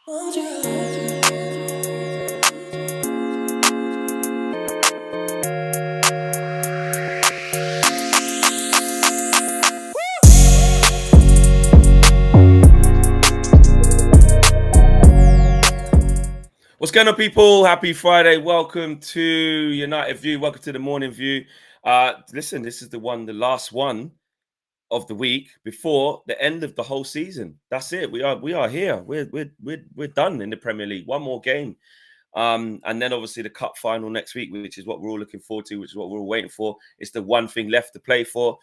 What's going on, people? Happy Friday. Welcome to United View. Welcome to the morning view. Listen, this is the last one of the week before the end of the whole season. That's it. We are here. We're done in the Premier League. One more game. And then obviously the cup final next week, which is what we're all looking forward to, which is what we're all waiting for. It's the one thing left to play for.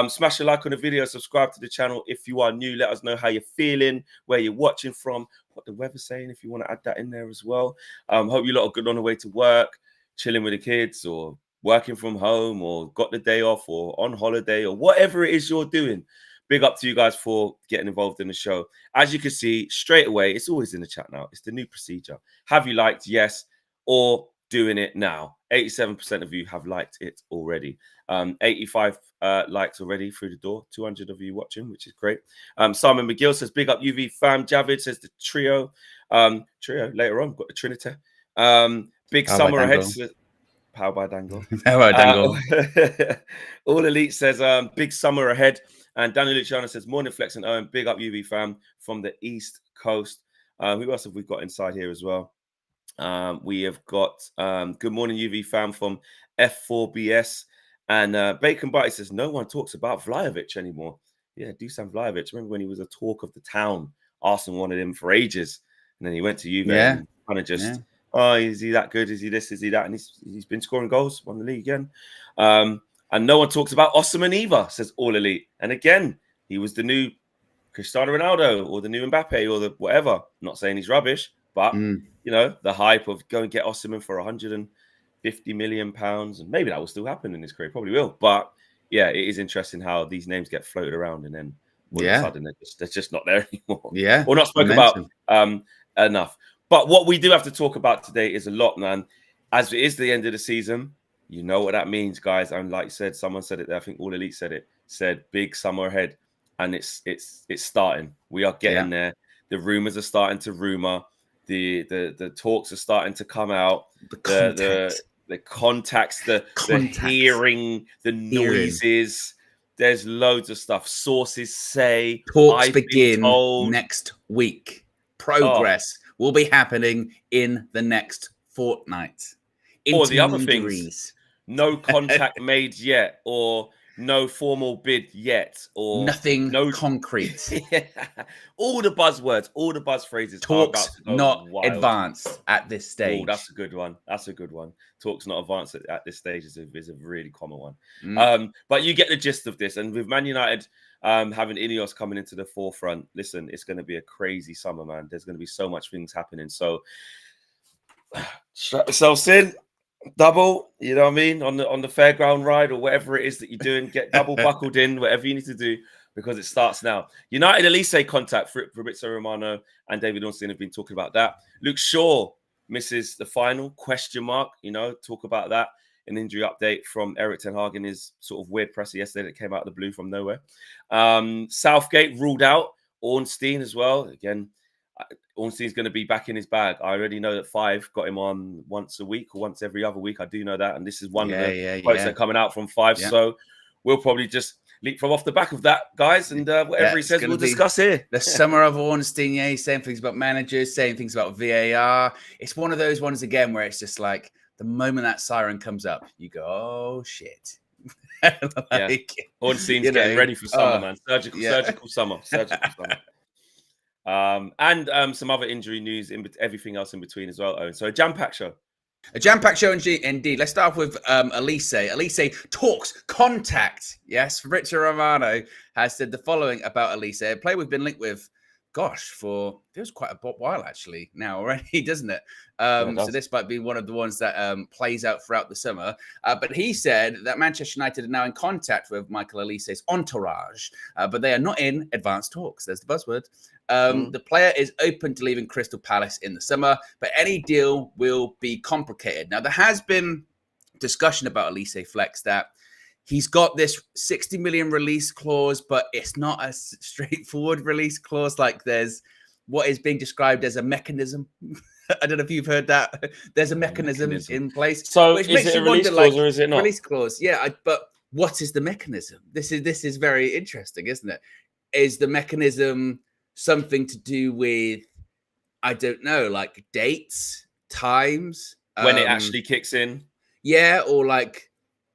Smash a like on the video, subscribe to the channel. If you are new, let us know how you're feeling, where you're watching from, what the weather's saying, if you want to add that in there as well. Hope you lot are good on the way to work, chilling with the kids, or working from home, or got the day off, or on holiday, or whatever it is you're doing. Big up to you guys for getting involved in the show. As you can see, straight away, it's always in the chat now. It's the new procedure. Have you liked? Yes. Or doing it now? 87% of you have liked it already. 85 likes already through the door. 200 of you watching, which is great. Simon McGill says, big up UV fam. Javid says the trio. Trio later on. Got the Trinity. Big Power summer by ahead. Dangle. Power by Dangle. Power by Dangle. All Elite says, big summer ahead. And Daniel Luciano says, morning Flex and Owen, big up UV fam from the East Coast. Who else have we got inside here as well? We have got good morning UV fam from F4BS. And Bacon Bite says, no one talks about Vlahovic anymore. Yeah, Dusan Vlahovic. Remember when he was a talk of the town? Arsenal wanted him for ages. And then he went to Juve and kind of just, oh, is he that good? Is he this? Is he that? And he's been scoring goals, won the league again. And no one talks about Osimhen either, says All Elite. And again, he was the new Cristiano Ronaldo or the new Mbappe or the whatever. Not saying he's rubbish, but, you know, the hype of go and get Osimhen for £150 million. And maybe that will still happen in his career. Probably will. But, yeah, it is interesting how these names get floated around and then all of a sudden they're just not there anymore. Yeah. Or not spoken about enough. But what we do have to talk about today is a lot, man. As it is the end of the season, you know what that means, guys. And like I said, someone said it there. I think All Elite said it. Said big summer ahead, and it's starting. We are getting there. The rumors are starting to rumor. The talks are starting to come out. The contacts, the hearing, the noises. There's loads of stuff. Sources say talks begin next week. Progress will be happening in the next fortnight. Or the other things, no contact made yet, or no formal bid yet, or nothing concrete. All the buzzwords, all the buzz phrases. Talks not advanced at this stage. Oh, that's a good one. That's a good one. Talks not advanced at this stage is a really common one. But you get the gist of this. And with Man United having Ineos coming into the forefront, listen, it's going to be a crazy summer, man. There's going to be so much things happening. So strap yourselves in. Double, you know what I mean, on the fairground ride or whatever it is that you're doing, get double buckled in, whatever you need to do, because it starts now. United Olise contact for Fabrizio Romano and David Ornstein have been talking about that. Luke Shaw misses the final, ? You know, talk about that. An injury update from Eric Ten Hag in his sort of weird presser yesterday that came out of the blue from nowhere. Southgate ruled out. Ornstein as well. Again, Ornstein's going to be back in his bag. I already know that Five got him on once a week or once every other week. I do know that. And this is one of the quotes that are coming out from Five. Yeah. So we'll probably just leap from off the back of that, guys. And whatever he says, we'll discuss here. The summer of Ornstein, saying things about managers, saying things about VAR. It's one of those ones, again, where it's just like the moment that siren comes up, you go, oh, shit. Ornstein's getting ready for summer, man. Surgical summer. And some other injury news, everything else in between as well, Owen. So a jam-packed show. A jam-packed show indeed. Let's start off with Olise. Olise talks contact. Yes, Fabrizio Romano has said the following about Olise. A player we've been linked with, for feels quite a while actually now already, doesn't it? So this might be one of the ones that plays out throughout the summer. But he said that Manchester United are now in contact with Michael Olise's entourage, but they are not in advanced talks. There's the buzzword. The player is open to leaving Crystal Palace in the summer, but any deal will be complicated. Now, there has been discussion about Olise Flex that he's got this 60 million release clause, but it's not a straightforward release clause. Like there's what is being described as a mechanism. I don't know if you've heard that. There's a mechanism in place. So which is makes it you a release wonder, clause like, or is it not? release clause? Yeah, but what is the mechanism? This is very interesting, isn't it? Is the mechanism something to do with, I don't know, like dates, times, When it actually kicks in? yeah, or like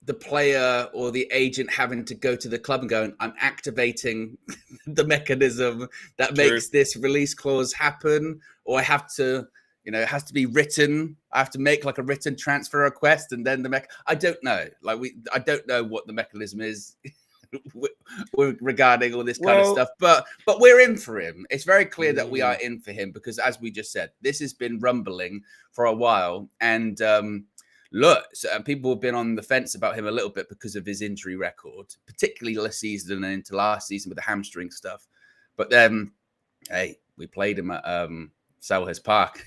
the player or the agent having to go to the club and going, I'm activating the mechanism that True. makes this release clause happen, or I have to, you know, it has to be written. I have to make like a written transfer request, and then I don't know. Like I don't know what the mechanism is regarding all this kind of stuff. But we're in for him. It's very clear that we are in for him because, as we just said, this has been rumbling for a while, and look, people have been on the fence about him a little bit because of his injury record, particularly last season and into last season with the hamstring stuff. But then, hey, we played him at Selhurst Park,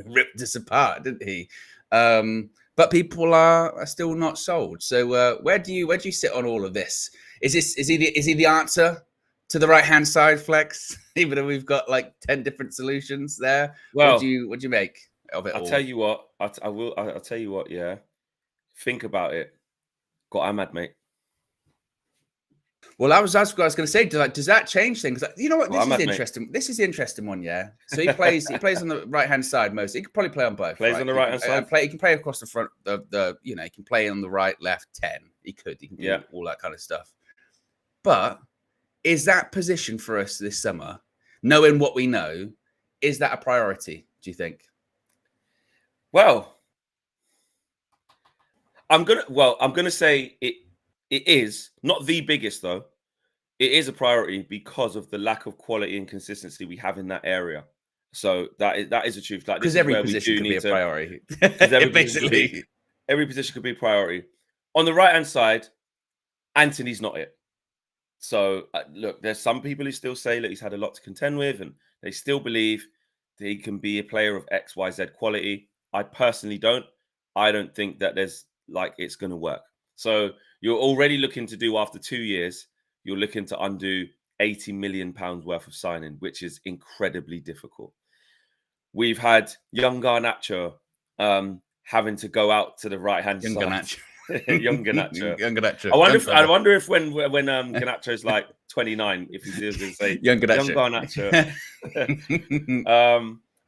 ripped us apart, didn't he? But people are still not sold. So where do you sit on all of this? Is he the answer to the right hand side, Flex? Even though we've got like 10 different solutions there. Well, what do you make of it all? I'll tell you what. I'll tell you what. Yeah, think about it. Got Ahmad, mate. Well, that's what I was going to say. Does that change things? You know what? This is interesting. Mate. This is the interesting one, yeah. So he plays on the right hand side most. He could probably play on both. Plays on the right hand side. He can play across the front. He can play on the right, left, 10. He can do all that kind of stuff. But is that position for us this summer, knowing what we know, is that a priority? Do you think? Well, I'm gonna say it is not the biggest though. It is a priority because of the lack of quality and consistency we have in that area. So that is the truth. Like, because every position could be a priority. Basically, every position could be a priority. On the right hand side, Anthony's not it. So look, there's some people who still say that he's had a lot to contend with, and they still believe that he can be a player of X, Y, Z quality. I personally don't. I don't think that it's going to work. So you're already looking to do, after 2 years, you're looking to undo £80 million worth of signing, which is incredibly difficult. We've had young Garnacho having to go out to the right hand side. Young Garnacho. I wonder if when Garnacho's like 29, if he's going to say young Garnacho.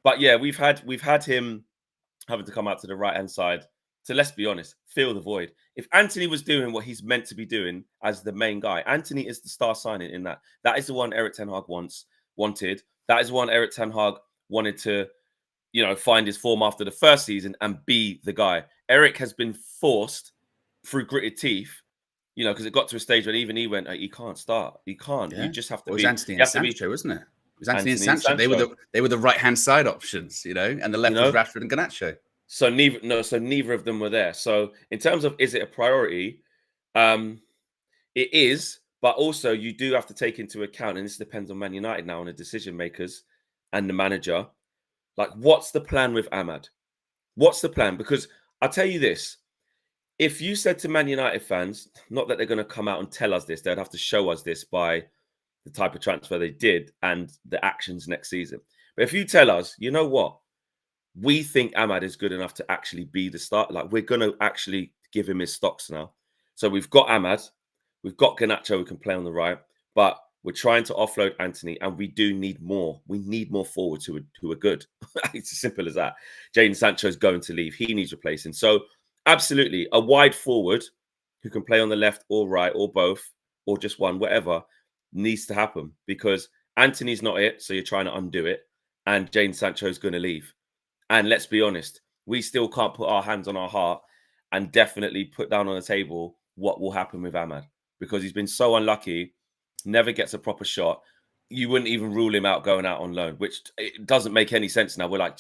But yeah, we've had him having to come out to the right hand side to, let's be honest, fill the void. If Anthony was doing what he's meant to be doing as the main guy, Anthony is the star signing in that. That is the one Erik ten Hag wanted. That is the one Erik ten Hag wanted to, find his form after the first season and be the guy. Erik has been forced through gritted teeth, because it got to a stage when even he went, he can't start. He can't. Yeah. You just have to be. It was Anthony and Sancho, wasn't it? It was Anthony and Sancho. They were the right hand side options, and the left was Rashford and Garnacho. So neither of them were there. So in terms of, is it a priority? It is, but also you do have to take into account, and this depends on Man United now, on the decision makers and the manager. Like, what's the plan with Ahmad? What's the plan? Because I'll tell you this. If you said to Man United fans, not that they're going to come out and tell us this, they'd have to show us this by the type of transfer they did and the actions next season. But if you tell us, you know what? We think Ahmad is good enough to actually be the start. Like, we're going to actually give him his stocks now. So we've got Ahmad. We've got Garnacho who can play on the right. But we're trying to offload Anthony, and we do need more. We need more forwards who are good. It's as simple as that. Jadon Sancho is going to leave. He needs replacing. So absolutely, a wide forward who can play on the left or right or both or just one, whatever, needs to happen, because Anthony's not it. So you're trying to undo it. And Jadon Sancho is going to leave. And let's be honest, we still can't put our hands on our heart and definitely put down on the table what will happen with Ahmad, because he's been so unlucky, never gets a proper shot. You wouldn't even rule him out going out on loan, which it doesn't make any sense now. We're like,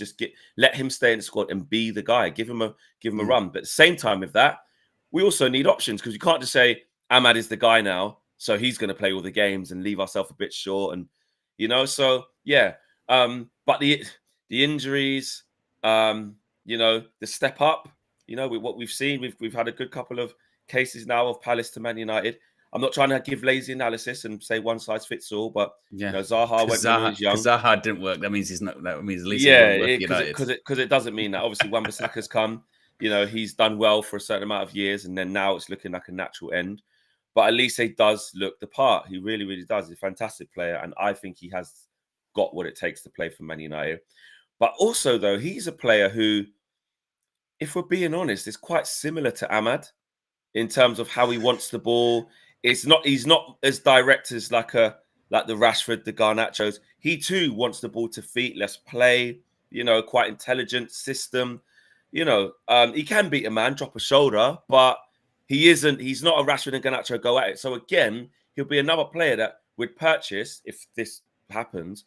let him stay in the squad and be the guy. Give him a run. But at the same time with that, we also need options, because you can't just say Ahmad is the guy now, so he's going to play all the games and leave ourselves a bit short. And so yeah. But the injuries, the step up, with what we've seen, we've had a good couple of cases now of Palace to Man United. I'm not trying to give lazy analysis and say one size fits all, but Yeah, Zaha went when he was young. Zaha didn't work. That means he's not. That means Olise Yeah, won't work for United. because it doesn't mean that. Obviously, Wan-Bissaka's come. He's done well for a certain amount of years, and then now it's looking like a natural end. But Olise does look the part. He really, really does. He's a fantastic player, and I think he has got what it takes to play for Man United. But also, though, he's a player who, if we're being honest, is quite similar to Ahmad in terms of how he wants the ball. He's not as direct as like the Rashford, the Garnachos. He too wants the ball to feet, let's play, quite intelligent system. He can beat a man, drop a shoulder, but he's not a Rashford and Garnacho go at it. So again, he'll be another player that would purchase if this happens.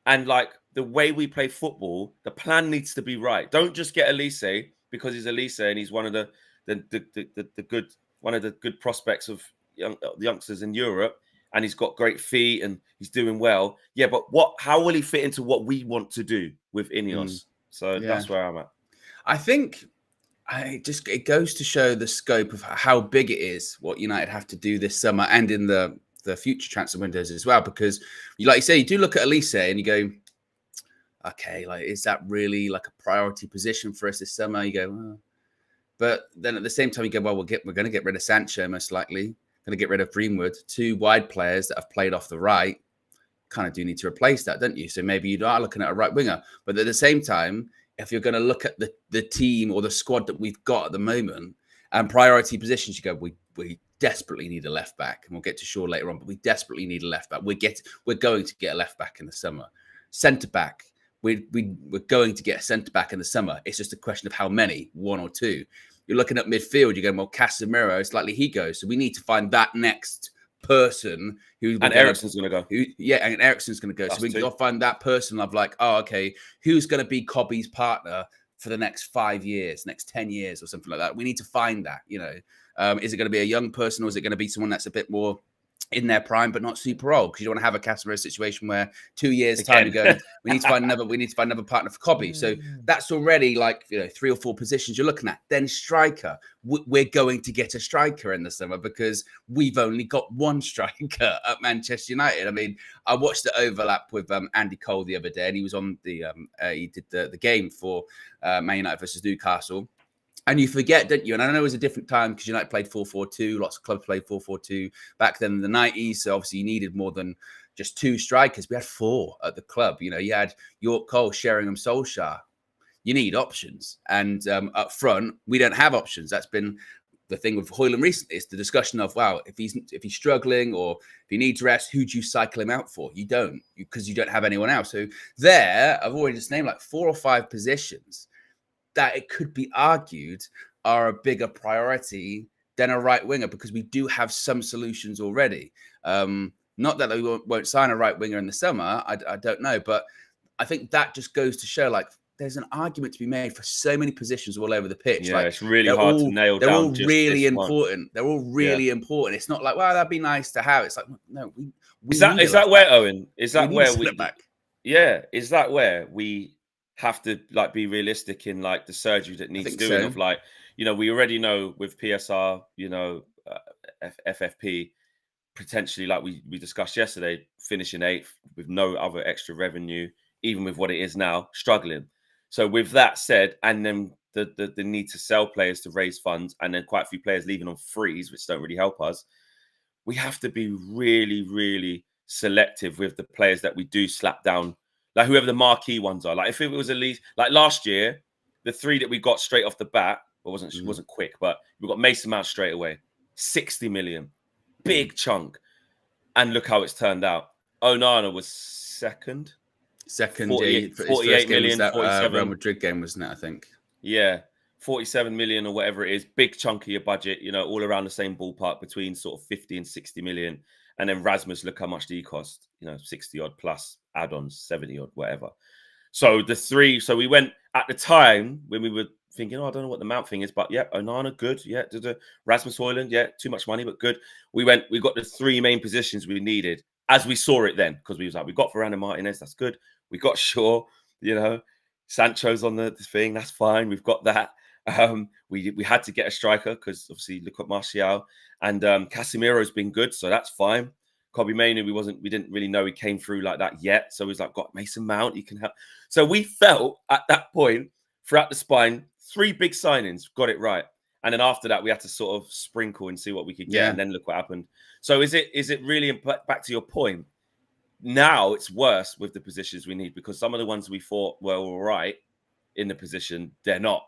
And like the way we play football, the plan needs to be right. Don't just get Olise because he's Olise and he's one of the good prospects of youngsters in Europe, and he's got great feet and he's doing well. Yeah, but how will he fit into what we want to do with Ineos? So that's where I'm at. I think it goes to show the scope of how big it is, what United have to do this summer and in the future transfer windows as well. Because, like you say, you do look at Olise and you go, okay, like, is that really like a priority position for us this summer? You go, well. But then at the same time, you go, well, we're going to get rid of Sancho, most likely. Going to get rid of Greenwood. 2 wide players that have played off the right. Kind of do need to replace that, don't you? So maybe you are looking at a right winger. But at the same time, if you're going to look at the team or the squad that we've got at the moment and priority positions, you go, we desperately need a left back. And we'll get to Shaw later on, but we desperately need a left back. We're going to get a left back in the summer. Centre back. We're going to get a centre back in the summer. It's just a question of how many, 1 or 2. You're looking at midfield. You're going, well, Casemiro, it's likely he goes. So we need to find that next person who. And Eriksen's going to go. And Eriksen's going to go. So we got to find that person of like, oh, okay, who's going to be Cobby's partner for the next 5 years, next 10 years or something like that. We need to find that, Is it going to be a young person or is it going to be someone that's a bit more in their prime, but not super old? Because you don't want to have a Casemiro situation where 2 years time you go, we need to find another partner for Cobby. So that's already like 3 or 4 positions you're looking at. Then striker, we're going to get a striker in the summer because we've only got 1 striker at Manchester United. I mean, I watched the overlap with Andy Cole the other day, and he was on he did the game for Man United versus Newcastle. And you forget, don't you? And I know it was a different time because United played 4-4-2. Lots of clubs played 4-4-2 back then in the 90s. So obviously you needed more than just 2 strikers. We had 4 at the club. You had York Cole, Sheringham, Solskjaer. You need options. And up front, we don't have options. That's been the thing with Højlund recently. It's the discussion of, wow, if he's struggling or if he needs rest, who do you cycle him out for? You don't, because you don't have anyone else. So I've already just named like 4 or 5 positions that it could be argued are a bigger priority than a right winger because we do have some solutions already. Not that we won't sign a right winger in the summer. I don't know. But I think that just goes to show like there's an argument to be made for so many positions all over the pitch. Yeah, like, it's really hard to nail down. They're all really important. They're all really important. It's not like, well, that'd be nice to have. It's like, no, we is that where, Owen? Is that where we back? Yeah, is that where we have to like be realistic in like the surgery that needs doing of like, we already know with PSR, FFP, potentially like we discussed yesterday, finishing 8th with no other extra revenue, even with what it is now, struggling. So with that said, and then the need to sell players to raise funds, and then quite a few players leaving on frees, which don't really help us, we have to be really, really selective with the players that we do slap down. Like whoever the marquee ones are. Like if it was at least like last year, the 3 that we got straight off the bat, wasn't quick, but we got Mason Mount straight away. 60 million. Big chunk. And look how it's turned out. Onana was second. 48 million. That 47. Real Madrid game, wasn't it, I think? Yeah. 47 million or whatever it is. Big chunk of your budget, all around the same ballpark between sort of 50 and 60 million. And then Rasmus, look how much did he cost? 60 odd plus add-ons, 70 odd, whatever. So we went at the time when we were thinking, I don't know what the Mount thing is, but yeah, Onana, good. Yeah, Rasmus Højlund, yeah, too much money, but good. We got the 3 main positions we needed as we saw it then, because we was like, we got Varane and Martinez, that's good. We got Shaw, Sancho's on the thing, that's fine. We've got that. We had to get a striker because obviously look at Martial, and Casemiro's been good, so that's fine. Kobe Mainoo, we didn't really know he came through like that yet. So he's like, got Mason Mount, he can help. So we felt at that point throughout the spine, 3 big signings, got it right. And then after that, we had to sort of sprinkle and see what we could get, and then look what happened. So is it really, back to your point? Now it's worse with the positions we need, because some of the ones we thought were all right in the position, they're not.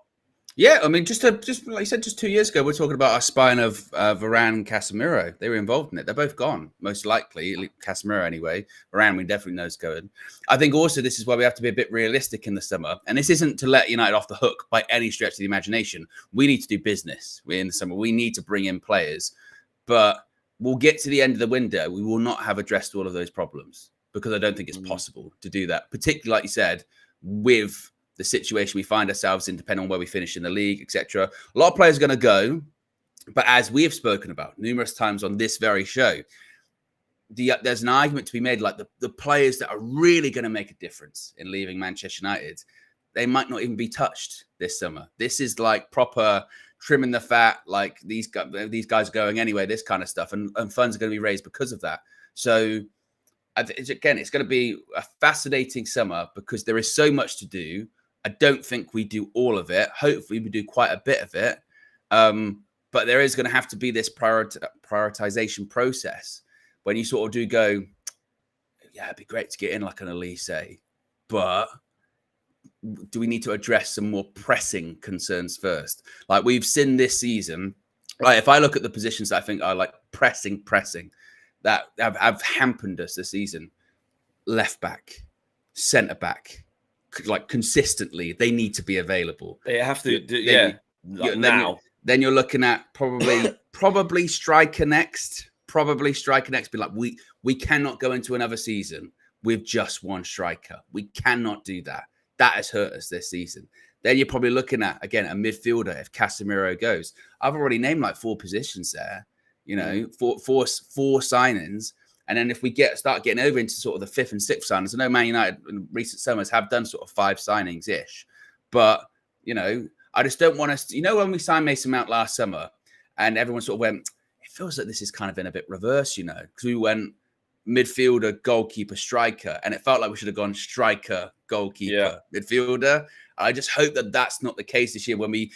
Yeah, I mean, just like you said, just 2 years ago, we're talking about our spine of Varane and Casemiro. They were involved in it. They're both gone, most likely. Casemiro anyway. Varane, we definitely know is going. I think also this is why we have to be a bit realistic in the summer. And this isn't to let United off the hook by any stretch of the imagination. We need to do business in the summer. We need to bring in players. But we'll get to the end of the window. We will not have addressed all of those problems, because I don't think it's possible to do that, particularly, like you said, with the situation we find ourselves in, depending on where we finish in the league, etc. A lot of players are going to go, but as we have spoken about numerous times on this very show, there's an argument to be made, like the players that are really going to make a difference in leaving Manchester United, they might not even be touched this summer. This is like proper trimming the fat, like these guys are going anyway, this kind of stuff, and funds are going to be raised because of that. So again, it's going to be a fascinating summer because there is so much to do. I don't think we do all of it. Hopefully, we do quite a bit of it. But there is going to have to be this prioritization process when you sort of do go, yeah, it'd be great to get in like an Olise, but do we need to address some more pressing concerns first? Like we've seen this season, right? If I look at the positions that I think are like pressing, that have hampered us this season, left back, centre back, like consistently, they need to be available. They have to, now. Then you're looking at probably striker next. Be like, we cannot go into another season with just one striker. We cannot do that. That has hurt us this season. Then you're probably looking at, again, a midfielder if Casemiro goes. I've already named like 4 positions there, four signings. And then if we start getting over into sort of the 5th and 6th signings, I know Man United in recent summers have done sort of 5 signings-ish. But, I just don't want us to, when we signed Mason Mount last summer and everyone sort of went, it feels like this is kind of been a bit reverse, because we went midfielder, goalkeeper, striker, and it felt like we should have gone striker, goalkeeper, midfielder. I just hope that that's not the case this year when we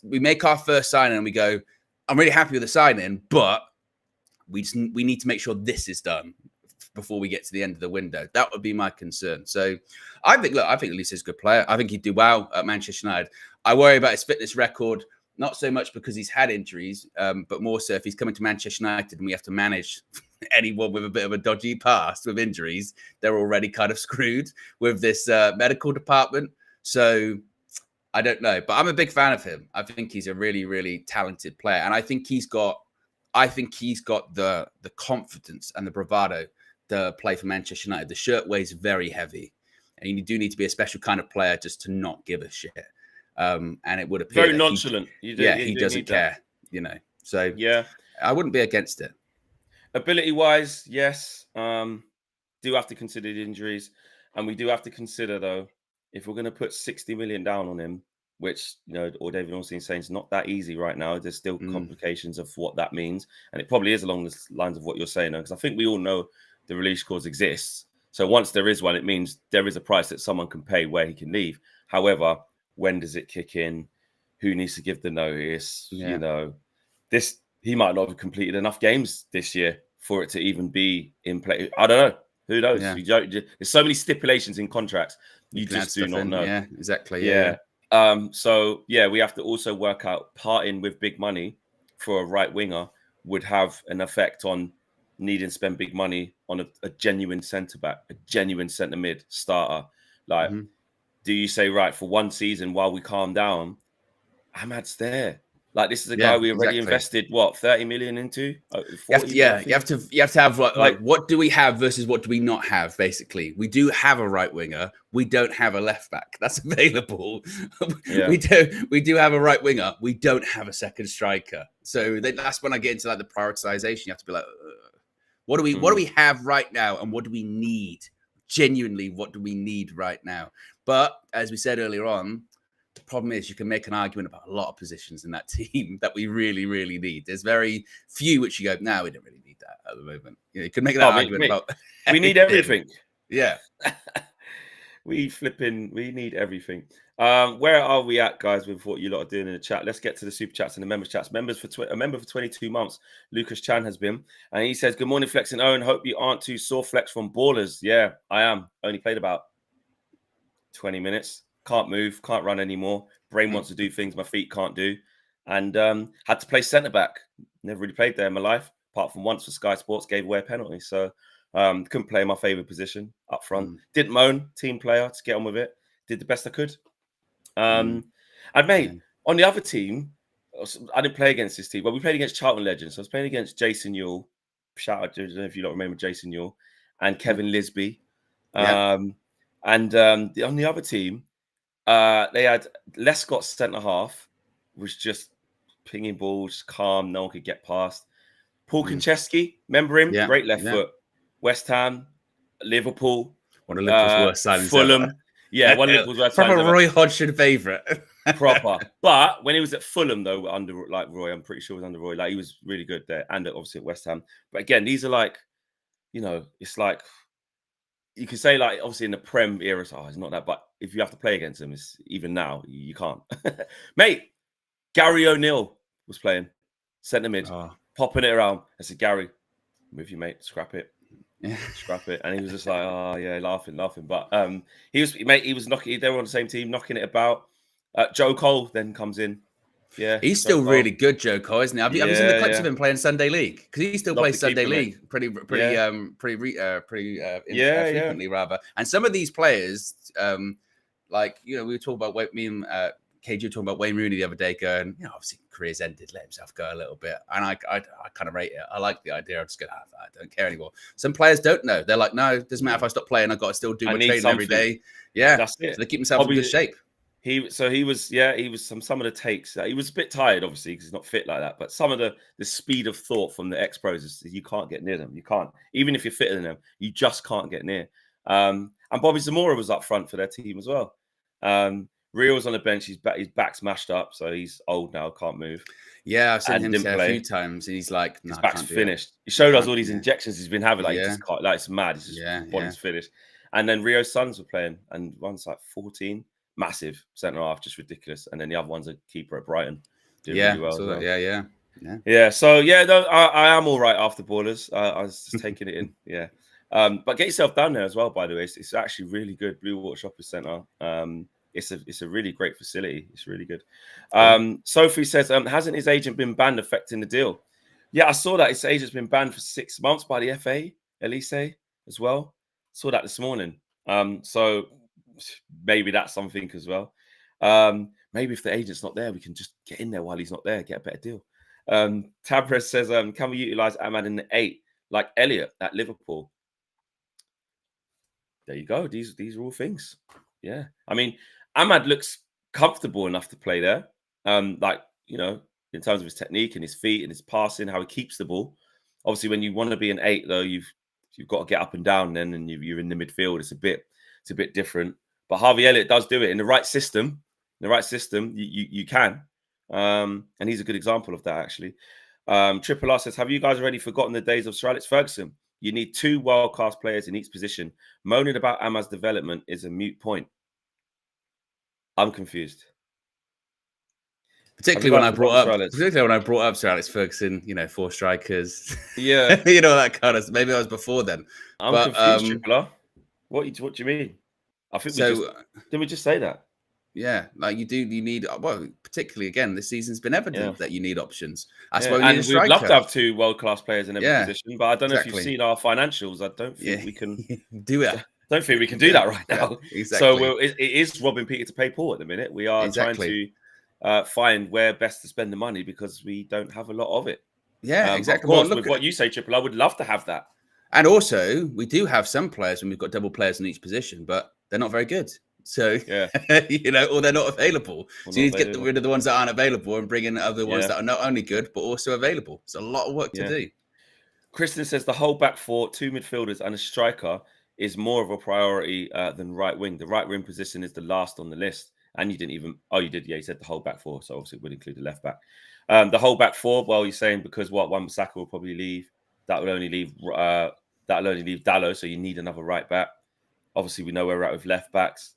make our first signing and we go, I'm really happy with the signing, but we need to make sure this is done before we get to the end of the window. That would be my concern. So I think Olise is a good player. I think he'd do well at Manchester United. I worry about his fitness record, not so much because he's had injuries, but more so if he's coming to Manchester United and we have to manage anyone with a bit of a dodgy past with injuries, they're already kind of screwed with this medical department. So I don't know, but I'm a big fan of him. I think he's a really, really talented player. And I think he's got the confidence and the bravado to play for Manchester United. The shirt weighs very heavy, and you do need to be a special kind of player just to not give a shit. And it would appear very nonchalant. He doesn't care, So yeah, I wouldn't be against it. Ability-wise, yes. Do have to consider the injuries, and we do have to consider though, if we're going to put 60 million down on him, which, or David Ornstein's saying it's not that easy right now. There's still complications of what that means. And it probably is along the lines of what you're saying, because I think we all know the release clause exists. So once there is one, it means there is a price that someone can pay where he can leave. However, when does it kick in? Who needs to give the notice? Yeah. He might not have completed enough games this year for it to even be in play. I don't know. Who knows? Yeah. There's so many stipulations in contracts. You just do not know. Yeah, exactly. Yeah. So we have to also work out parting with big money for a right winger would have an effect on needing to spend big money on a genuine centre back, a genuine centre mid starter. Like, do you say, right, for one season while we calm down, Ahmad's there? Like, this is a guy we already invested 30 million into. 40, you have to have like what do we have versus what do we not have? Basically, we do have a right winger. We don't have a left back that's available. Yeah. We do have a right winger. We don't have a second striker. So that's when I get into like the prioritization. You have to be like, what do we have right now, and what do we need? Genuinely, what do we need right now? But as we said earlier on, The problem is you can make an argument about a lot of positions in that team that we really, really need. There's very few which you go, no, we don't really need that at the moment. You could make that argument about we need everything. Yeah. We need everything. Where are we at, guys, with what you lot are doing in the chat? Let's get to the super chats and the members chats. A member for 22 months, Lucas Chan has been. And he says, good morning, Flex and Owen. Hope you aren't too sore, Flex, from Ballers. Yeah, I am. Only played about 20 minutes. Can't move, can't run anymore. Brain wants to do things my feet can't do. And had to play centre-back. Never really played there in my life, apart from once for Sky Sports, gave away a penalty. So couldn't play my favourite position up front. Didn't moan, team player, to get on with it. Did the best I could. And mate, on the other team, I didn't play against this team, but we played against Charlton Legends. So I was playing against Jason Ewell. Shout out to, I don't know if you don't remember Jason Ewell, and Kevin Lisby. And on the other team, they had Lescott centre half, was just pinging balls, calm, no one could get past. Paul Konchesky, remember him? Yeah. Great left foot. West Ham, Liverpool, one of Liverpool's worst signings. Fulham. Ever. Yeah, one of Liverpool's worst signings. Proper Roy Hodgson favourite. Proper. But when he was at Fulham, though, under Roy, I'm pretty sure it was under Roy. Like, he was really good there, and obviously at West Ham. But again, these are like, it's like, you could say, like, obviously in the Prem era, it's not that. But if you have to play against them, it's even now, you can't. Mate, Gary O'Neill was playing centre mid, popping it around. I said, Gary, move you, mate, scrap it. Yeah. Scrap it. And he was just like, oh yeah, laughing. But he was knocking, they were on the same team, knocking it about. Joe Cole then comes in. Yeah. He's still really good, Joe Cole, isn't he? Have you seen the clips of him playing Sunday League? Because he still plays Sunday League pretty frequently, rather. And some of these players, like, we were talking about me and KG were talking about Wayne Rooney the other day, going, obviously career's ended, let himself go a little bit. And I kind of rate it. I like the idea. I'm just going, I don't care anymore. Some players don't know. They're like, no, it doesn't matter if I stop playing. I've got to still do my training every day. Yeah. That's it. So they keep themselves in good shape. He was some of the takes. He was a bit tired, obviously, because he's not fit like that. But some of the speed of thought from the ex-pros is you can't get near them. You can't. Even if you're fitter than them, you just can't get near. And Bobby Zamora was up front for their team as well. Real's on the bench. His back's mashed up, so he's old now, can't move. Yeah, I've seen him say a few times, and he's like, his back's finished. He showed us all these injections he's been having. Like, he just can't, like, it's mad. It's just body's finished. And then Rio's sons were playing, and one's like 14, massive centre half, just ridiculous. And then the other one's a keeper at Brighton. Really well as well. Yeah. So no, I am all right after Ballers. I was just taking it in. Yeah. But get yourself down there as well. By the way, it's actually really good. Blue Water Shopping Centre. It's a really great facility. It's really good. Sophie says, hasn't his agent been banned, affecting the deal? Yeah, I saw that his agent's been banned for 6 months by the FA, Olise, as well. Saw that this morning. So maybe that's something as well. Maybe if the agent's not there, we can just get in there while he's not there, get a better deal. Tabres says, can we utilise Ahmad in the 8 like Elliot at Liverpool? There you go. These are all things. Yeah. I mean, Ahmad looks comfortable enough to play there. In terms of his technique and his feet and his passing, how he keeps the ball. Obviously, when you want to be an 8, though, you've got to get up and down then, and you're in the midfield. It's a bit different. But Harvey Elliott does do it in the right system. You can. And he's a good example of that, actually. Triple R says, have you guys already forgotten the days of Sir Alex Ferguson? You need 2 world-class players in each position. Moaning about Ahmad's development is a moot point. I'm confused. Particularly when I brought up Sir Alex Ferguson, 4 strikers. Yeah. That kind of, maybe I was before then. I'm confused, Triple R. What do you mean? I think didn't we just say that? Yeah, like you need, particularly again, this season's been evident that you need options. That's why we need a striker. We'd love to have 2 world-class players in every position, but I don't know if you've seen our financials. I don't think we can do it. I don't think we can do that right now. Exactly. So it is robbing Peter to pay Paul at the minute. We are trying to find where best to spend the money because we don't have a lot of it. Yeah, exactly. Of course, with what you say, Triple, I would love to have that. And also, we do have some players when we've got double players in each position, but they're not very good. So, or they're not available. So you need to get rid of the ones that aren't available and bring in other ones that are not only good, but also available. It's a lot of work to do. Kristen says the whole back 4, 2 midfielders and a striker is more of a priority than right wing. The right wing position is the last on the list. And you didn't even. Oh, you did. Yeah, you said the whole back four, so obviously it would include the left back. The whole back four. Well, you're saying because Wan-Bissaka will probably leave. That will only leave. That'll only leave Dallo. So you need another right back. Obviously, we know where we're at with left backs.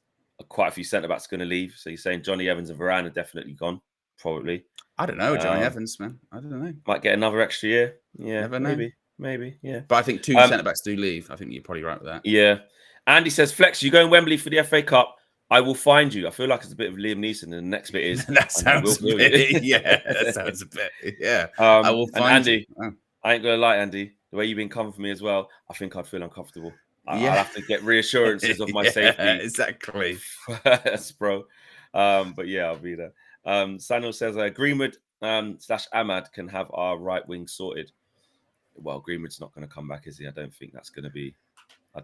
Quite a few centre backs going to leave. So you're saying Johnny Evans and Varane are definitely gone. Probably. I don't know, Johnny Evans, man. I don't know. Might get another extra year. Yeah, Never know. maybe. Yeah. But I think 2 centre backs do leave. I think you're probably right with that. Yeah. Andy says, Flex, you go in Wembley for the FA Cup. I will find you. I feel like it's a bit of Liam Neeson. And the next bit is that sounds a bit. Yeah, that sounds a bit. Yeah. I will find Andy, you. Oh. I ain't gonna lie, Andy. The way you've been coming for me as well, I think I'd feel uncomfortable. Yeah. I'll have to get reassurances of my safety. Exactly. Yes, bro. But yeah, I'll be there. Samuel says Greenwood / Ahmad can have our right wing sorted. Well, Greenwood's not going to come back, is he? I don't think that's going to be. I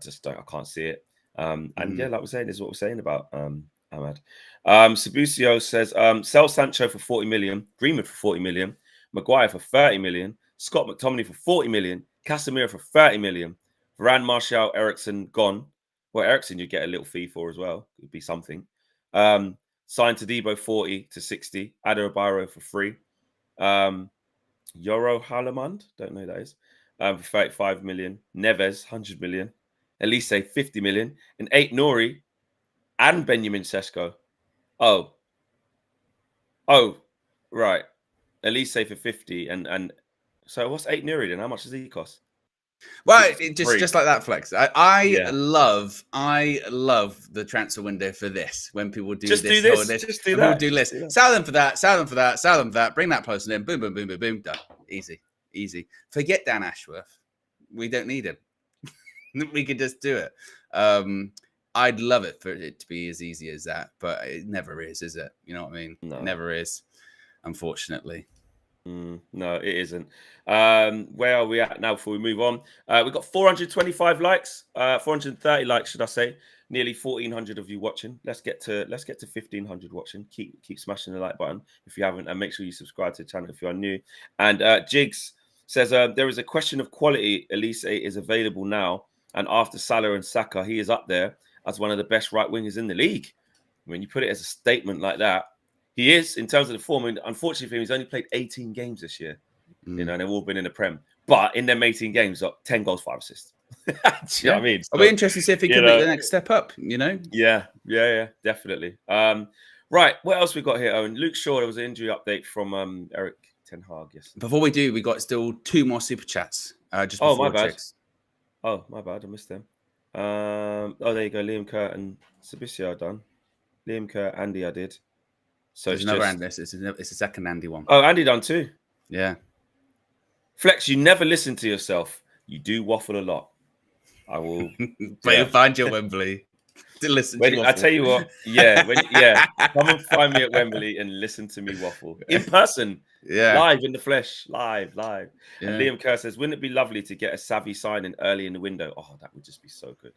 can't see it. And yeah, like we're saying, this is what we're saying about Ahmad. Sabucio says sell Sancho for 40 million, Greenwood for 40 million, Maguire for 30 million, Scott McTominay for 40 million, Casemiro for 30 million, Varane, Martial, Eriksen gone. Well, Eriksen you get a little fee for as well. It'd be something. Signed to Debo 40 to 60, Adebayo for free. Yoro Halamand, don't know who that is, for 35 million. Neves, 100 million. Olise, 50 million. And 8 Nori and Benjamin Sesko. Oh, right. Olise for 50. And so what's 8 Nuri then? How much does he cost? Well, just like that, Flex. I love the transfer window for this. When people do just this, do this, just do that. Do list. Sell them for that. Sell them for that. Sell them for that. Bring that person in. Boom, boom, boom, boom, boom. Done. Easy. Forget Dan Ashworth. We don't need him. We could just do it. I'd love it for it to be as easy as that, but it never is it? You know what I mean? No. It never is, unfortunately. No, it isn't. Where are we at now before we move on? We've got 425 likes, 430 likes, should I say? Nearly 1,400 of you watching. Let's get to 1,500 watching. Keep smashing the like button if you haven't, and make sure you subscribe to the channel if you are new. And Jigs says there is a question of quality. Olise is available now, and after Salah and Saka, he is up there as one of the best right wingers in the league. When you put it as a statement like that, he is in terms of the form. And unfortunately for him, he's only played 18 games this year. You know, and they've all been in the Prem. But in them 18 games, 10 goals, 5 assists. Do you know what I mean? So, I'll be interested to see if he can make the next step up, you know? Yeah, definitely. Right, what else we got here, Owen? Luke Shaw, there was an injury update from Eric Ten Hag yesterday. Before we do, we got still 2 more super chats. Just before my bad. Tricks. Oh, my bad. I missed them. There you go. Liam Kerr and Sabicia are done. Liam Kerr, Andy, I did. So there's another Andy. It's a second Andy one. Oh, Andy done too. Yeah. Flex, you never listen to yourself. You do waffle a lot. I will. But you'll find you at Wembley to listen to you waffle. I tell you what, come and find me at Wembley and listen to me waffle in person. Live in the flesh, live. Yeah. And Liam Kerr says, wouldn't it be lovely to get a savvy signing early in the window? Oh, that would just be so good.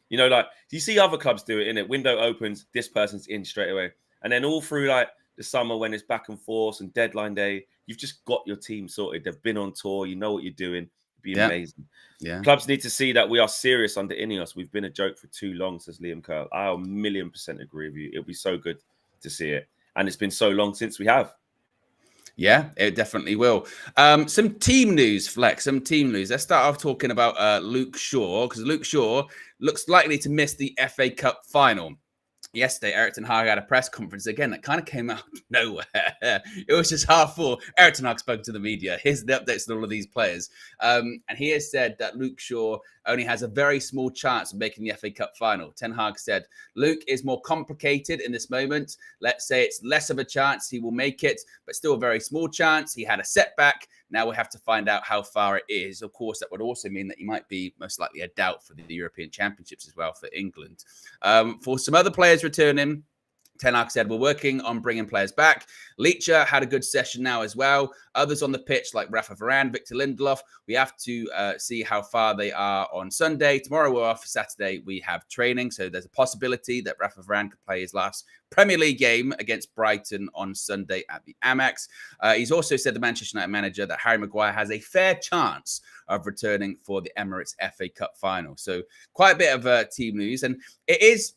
You know, like you see other clubs do it, innit? Window opens, this person's in straight away. And then all through like the summer when it's back and forth and deadline day, you've just got your team sorted. They've been on tour. You know what you're doing. It'd be amazing. Yeah. Clubs need to see that we are serious under Ineos. We've been a joke for too long, says Liam Kerr. I 1,000,000% agree with you. It'll be so good to see it. And it's been so long since we have. Yeah, it definitely will. Some team news, Flex, some team news. Let's start off talking about Luke Shaw, because Luke Shaw looks likely to miss the FA Cup final. Yesterday, Erik ten Hag had a press conference again that kind of came out of nowhere. It was just half full. Erik ten Hag spoke to the media. Here's the updates on all of these players. And he has said that Luke Shaw only has a very small chance of making the FA Cup final. Ten Hag said, Luke is more complicated in this moment. Let's say it's less of a chance he will make it, but still a very small chance. He had a setback. Now we have to find out how far it is. Of course, that would also mean that he might be most likely a doubt for the European Championships as well for England. For some other players returning, Ten Hag said, we're working on bringing players back. Leacher had a good session now as well. Others on the pitch like Rafa Varane, Victor Lindelof. We have to see how far they are on Sunday. Tomorrow we're off. Saturday we have training. So there's a possibility that Rafa Varane could play his last Premier League game against Brighton on Sunday at the Amex. He's also said, the Manchester United manager, that Harry Maguire has a fair chance of returning for the Emirates FA Cup final. So quite a bit of team news. And it is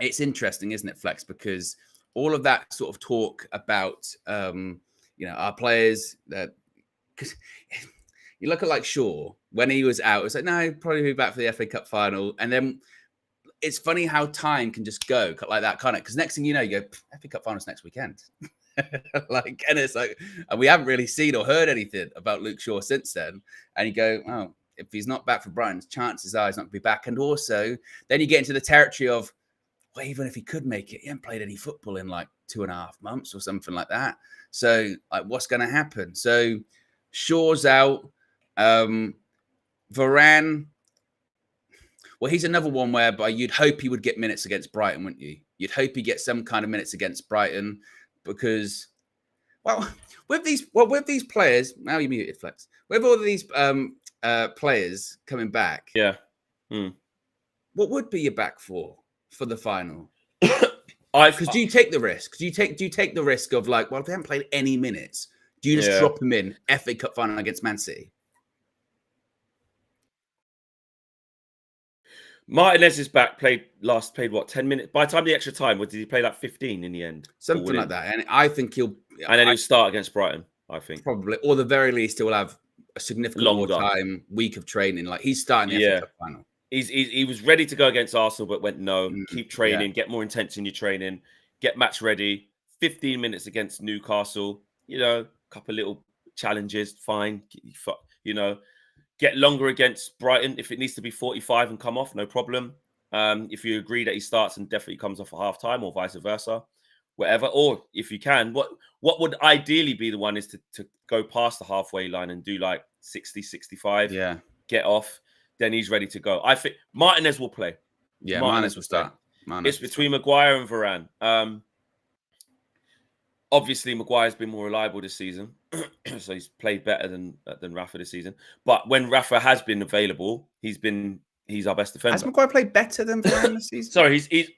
it's interesting, isn't it, Flex? Because all of that sort of talk about, our players, because you look at like Shaw, when he was out, it's like, no, he'll probably be back for the FA Cup final. And then it's funny how time can just go like that, can't it? Because next thing you know, you go, FA Cup finals next weekend. And it's like, and we haven't really seen or heard anything about Luke Shaw since then. And you go, oh, if he's not back for Brighton, chances are he's not going to be back. And also, then you get into the territory of, well, even if he could make it, he hasn't played any football in like 2.5 months or something like that. So, like, what's going to happen? So, Shaw's out. Varane, well, he's another one whereby you'd hope he would get minutes against Brighton, wouldn't you? You'd hope he gets some kind of minutes against Brighton because, well, with these players, now you're muted, Flex. With all of these players coming back, what would be your back for the final? Because do you take the risk? Do you take the risk of like, well, if they haven't played any minutes, do you just drop them in FA Cup final against Man City? Martinez is back. Played what, 10 minutes? By the time the extra time, or did he play like 15 in the end? Something like that. And I think he'll, and then he'll start against Brighton. I think probably, or the very least, he'll have a significant more time, week of training. Like he's starting the FA Cup final. He was ready to go against Arsenal, but went no. Keep training, get more intense in your training, get match ready. 15 minutes against Newcastle. Couple little challenges, fine. Get longer against Brighton if it needs to be 45 and come off, no problem. If you agree that he starts and definitely comes off at half time, or vice versa, whatever. Or if you can, what would ideally be the one is to go past the halfway line and do like 60, 65. Yeah, get off. Then he's ready to go. I think Martinez will play. Yeah, Martinez will start. It's between Maguire and Varane. Obviously, Maguire's been more reliable this season, so he's played better than Rafa this season. But when Rafa has been available, he's our best defender. Has Maguire played better than Varane this season? Sorry, he's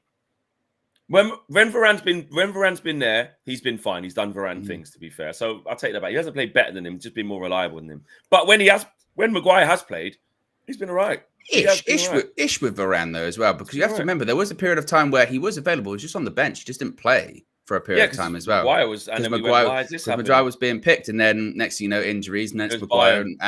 when Varane's been there, he's been fine. He's done Varane things, to be fair. So I'll take that back. He hasn't played better than him; just been more reliable than him. But when Maguire has played, he's been all right. Ish with Varane though as well, because you have to remember there was a period of time where he was available, he was just on the bench, he just didn't play for a period of time as well. Maguire was being picked, and then next thing you know, injuries, and then it's Maguire and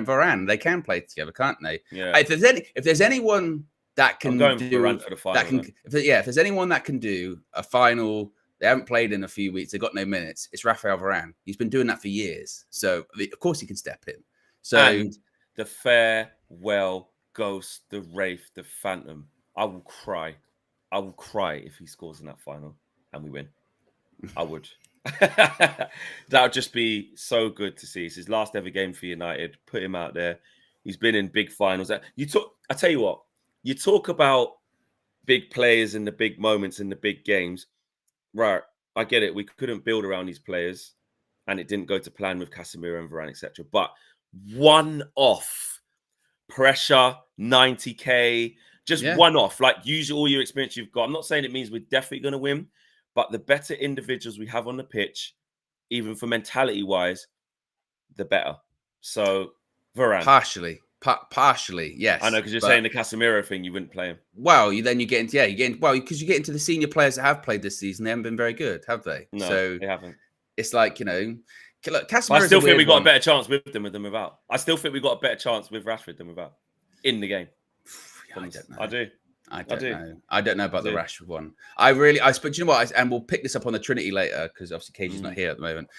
Varane. They can play together, can't they? Yeah. If there's anyone that can do for the final, if there's anyone that can do a final, they haven't played in a few weeks, they've got no minutes, it's Raphael Varane. He's been doing that for years, so of course he can step in. So and the farewell ghost, the wraith, the phantom. I will cry if he scores in that final and we win. I would. That would just be so good to see. It's his last ever game for United. Put him out there. He's been in big finals. I tell you what, you talk about big players and the big moments and the big games. Right, I get it. We couldn't build around these players and it didn't go to plan with Casemiro and Varane, etc. But one-off pressure, 90K, just one-off. Like, use all your experience you've got. I'm not saying it means we're definitely going to win, but the better individuals we have on the pitch, even for mentality-wise, the better. So, Varane. Partially, yes. I know, because you're saying the Casemiro thing, you wouldn't play him. Well, because you get into the senior players that have played this season, they haven't been very good, have they? No, so they haven't. It's like, look, Casemiro. I still think we got a better chance with them than without. I still think we got a better chance with Rashford than without in the game. I don't know. I do. Know. I don't know about the Rashford one. But you know what? And we'll pick this up on the Trinity later because obviously KG's not here at the moment.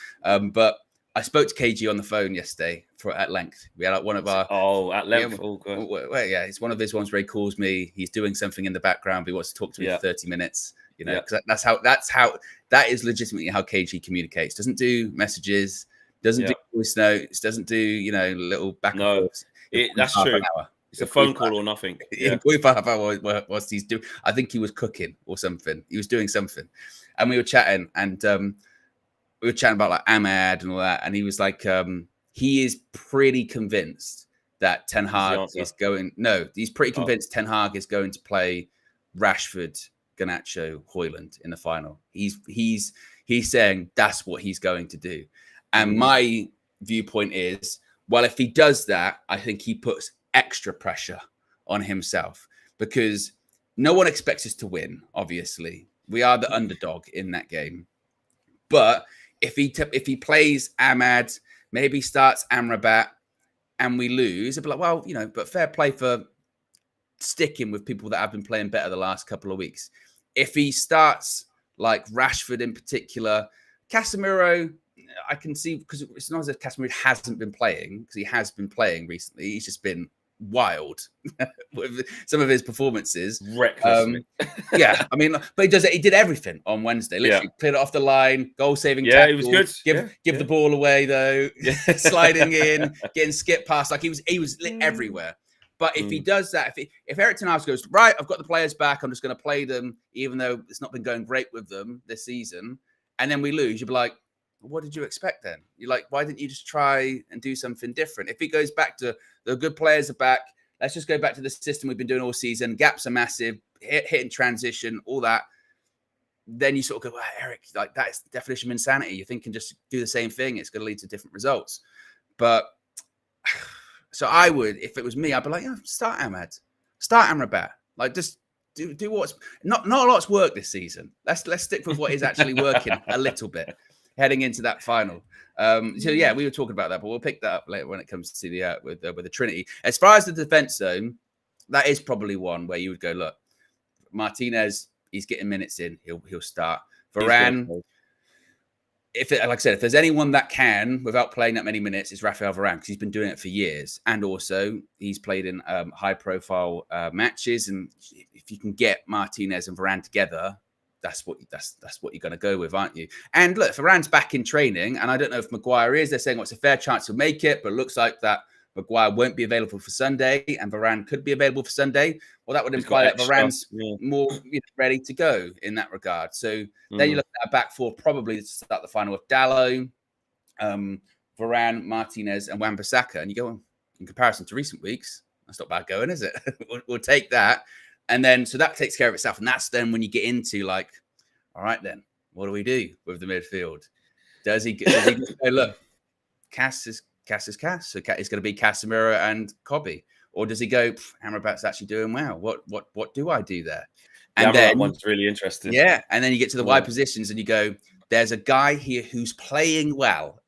But I spoke to KG on the phone yesterday at length. We had like one of our at length. It's one of his ones where he calls me. He's doing something in the background. But he wants to talk to me for 30 minutes. Because that is legitimately how KG communicates. Doesn't do messages, doesn't do voice notes, doesn't do little back and forth. That's true. It's a phone call or nothing. Yeah, 45 hours what he's doing. I think he was cooking or something. He was doing something, and we were chatting, and we were chatting about like Ahmad and all that, and he was like, he is pretty convinced that Ten Hag is going. No, he's pretty convinced Ten Hag is going to play Rashford, Garnacho, Højlund in the final. He's saying that's what he's going to do. And my viewpoint is, well, if he does that, I think he puts extra pressure on himself, because no one expects us to win. Obviously, we are the underdog in that game. But if he plays Ahmad, maybe starts Amrabat, and we lose, it'd be like, well, but fair play for sticking with people that have been playing better the last couple of weeks. If he starts like Rashford in particular, Casemiro, I can see, because it's not as if Casemiro hasn't been playing, because he has been playing recently. He's just been wild with some of his performances. Recklessly. Yeah, I mean, but he did everything on Wednesday. Literally cleared it off the line, goal-saving tackle. He was good. Give the ball away though, sliding in, getting skip past. Like he was everywhere. But if he does that, if Erik ten Hag goes, right, I've got the players back, I'm just going to play them, even though it's not been going great with them this season, and then we lose, you'd be like, what did you expect then? You're like, why didn't you just try and do something different? If he goes back to the good players are back, let's just go back to the system we've been doing all season. Gaps are massive, hitting transition, all that. Then you sort of go, well, Eric, like that's the definition of insanity. You're thinking just do the same thing. It's going to lead to different results. But so I would, if it was me, I'd be like, start Ahmad, start Amrabat. Like just do what's not a lot's worked this season. Let's stick with what is actually working a little bit heading into that final. So yeah, we were talking about that, but we'll pick that up later when it comes to the with the Trinity. As far as the defense zone, that is probably one where you would go, look, Martinez, he's getting minutes in, he'll start. Varane, like I said, if there's anyone that can without playing that many minutes, it's Rafael Varane, because he's been doing it for years, and also he's played in high-profile matches. And if you can get Martinez and Varane together, that's what you're going to go with, aren't you? And look, Varane's back in training, and I don't know if Maguire is. They're saying it's a fair chance he'll make it, but it looks like that Maguire won't be available for Sunday, and Varane could be available for Sunday. Well, that would imply that Varane's more ready to go in that regard. So then you look at a back four, probably to start the final with Dalot, Varane, Martinez, and Wan-Bissaka. And you go, in comparison to recent weeks, that's not bad going, is it? we'll take that. And then, so that takes care of itself. And that's then when you get into like, all right, then, what do we do with the midfield? Does he go, look, Cass is Cass. So it's going to be Casemiro and Kobe. Or does he go, Amrabat's actually doing well. What do I do there? And then one's really interesting. Yeah. And then you get to the wide positions and you go, there's a guy here who's playing well.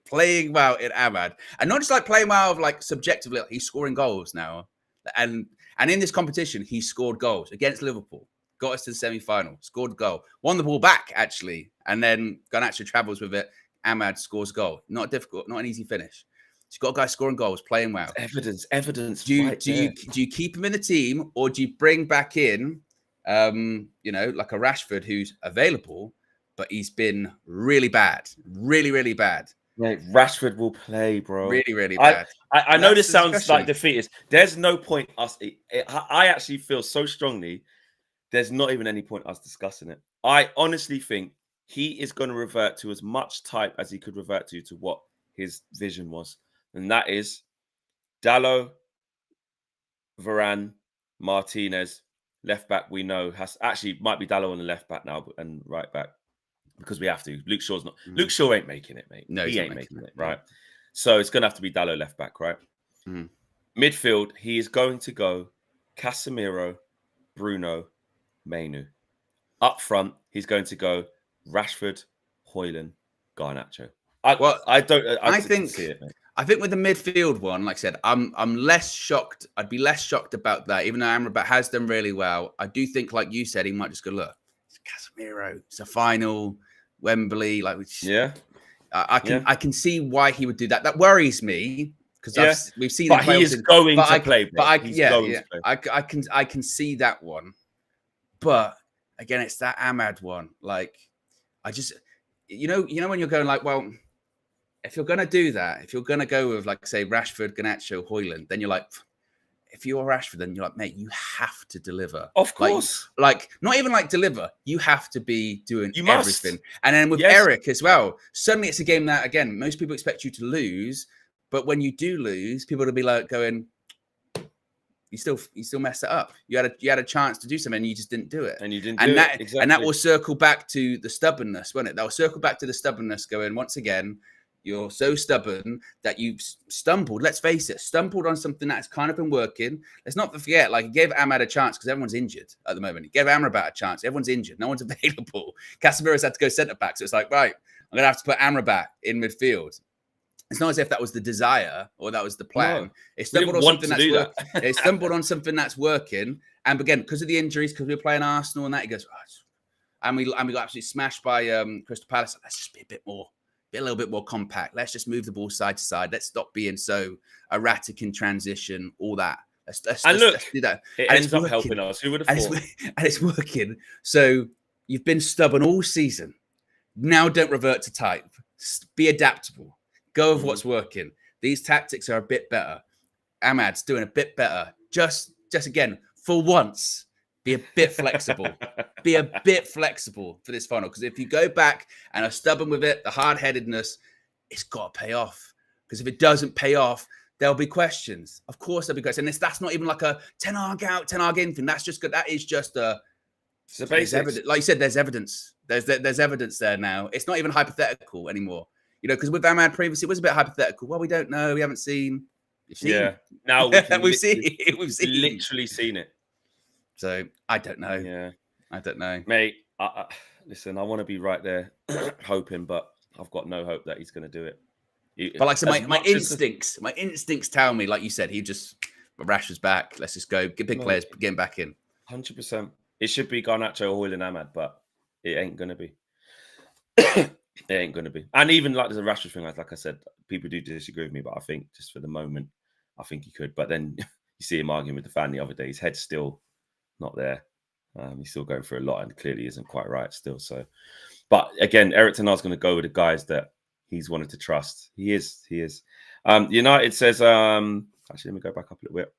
Playing well in Ahmad. And not just like playing well of like subjectively, he's scoring goals now. And in this competition, he scored goals against Liverpool, got us to the semi-final, scored a goal, won the ball back, actually, and then Garnacho travels with it. Ahmad scores goal. Not difficult, not an easy finish. So you've got a guy scoring goals, playing well. Evidence. Do you keep him in the team, or do you bring back in, like a Rashford who's available, but he's been really bad, really, really bad. Mate, Rashford will play, bro. Really, really bad. I know this sounds like defeatist. There's no point us. I actually feel so strongly. There's not even any point us discussing it. I honestly think he is going to revert to as much type as he could revert to what his vision was, and that is Dalot, Varane, Martinez, left back. We know might be Dalot on the left back now and right back. Because we have to. Luke Shaw's not. Luke Shaw ain't making it, mate. No, he ain't making it, right? So it's gonna have to be Dalot left back, right? Midfield, he is going to go Casemiro, Bruno, Mainu. Up front, he's going to go Rashford, Højlund, Garnacho. I think see it, mate. I think with the midfield one, like I said, I'm less shocked. I'd be less shocked about that, even though Amrabat has done really well. I do think, like you said, he might just go, look, Casemiro, it's a final, Wembley, I can see why he would do that. That worries me because we've seen him play. He is going to play. I can see that one. But again, it's that Ahmad one. Like, I just, when you're going like, well, if you're gonna do that, if you're gonna go with like say Rashford, Garnacho, Højlund, then you're like, if you're Rashford, then you're like, mate, you have to deliver. Of course. Like not even like deliver. You have to be doing everything. And then with Eric as well, suddenly it's a game that, again, most people expect you to lose. But when you do lose, people will be like going, you still messed it up. You had a chance to do something and you just didn't do it. And you didn't do it. Exactly. And that will circle back to the stubbornness, won't it? That will circle back to the stubbornness going, once again, You're so stubborn that you've stumbled. Let's face it, stumbled on something that's kind of been working. Let's not forget, like, he gave Ahmad a chance because everyone's injured at the moment. He gave Amrabat a chance. Everyone's injured. No one's available. Casemiro's had to go centre back. So it's like, right, I'm going to have to put Amrabat in midfield. It's not as if that was the desire or that was the plan. No, it stumbled on something that's that. It stumbled on something that's working. And again, because of the injuries, because we were playing Arsenal and that, he goes, oh, and we got absolutely smashed by Crystal Palace. Let's just be a little bit more compact. Let's just move the ball side to side. Let's stop being so erratic in transition, all that. Let's do that. It ends up helping us. Who would have thought? And it's working. So you've been stubborn all season. Now don't revert to type. Be adaptable. Go with what's working. These tactics are a bit better. Ahmad's doing a bit better. Just again, for once, be a bit flexible. Be a bit flexible for this final. Because if you go back and are stubborn with it, the hard-headedness, it's got to pay off. Because if it doesn't pay off, there'll be questions. Of course, there'll be questions. And that's not even like a 10 arg out, 10 arg in thing. That's just good. That is just a... It's the basics. Like you said, there's evidence. There's evidence there now. It's not even hypothetical anymore. You know, because with Ahmad previously, it was a bit hypothetical. Well, we don't know. We haven't seen. Yeah. Now we've seen it. We've literally seen it. So I don't know. Yeah. I don't know. Mate, listen, I want to be right there hoping, but I've got no hope that he's going to do it. But like I said, my instincts tell me, like you said, Rashford's back. Let's just go. Get big players, get him back in. 100%. It should be Garnacho, Hoyle and Ahmad, but it ain't going to be. It ain't going to be. And even like there's a Rashford thing, like I said, people do disagree with me, but I think just for the moment, I think he could. But then you see him arguing with the fan the other day. His head's still not there. He's still going through a lot and clearly isn't quite right still. So, but again, Eric Ten Hag's going to go with the guys that he's wanted to trust. He is. United says, actually, let me go back up a little bit.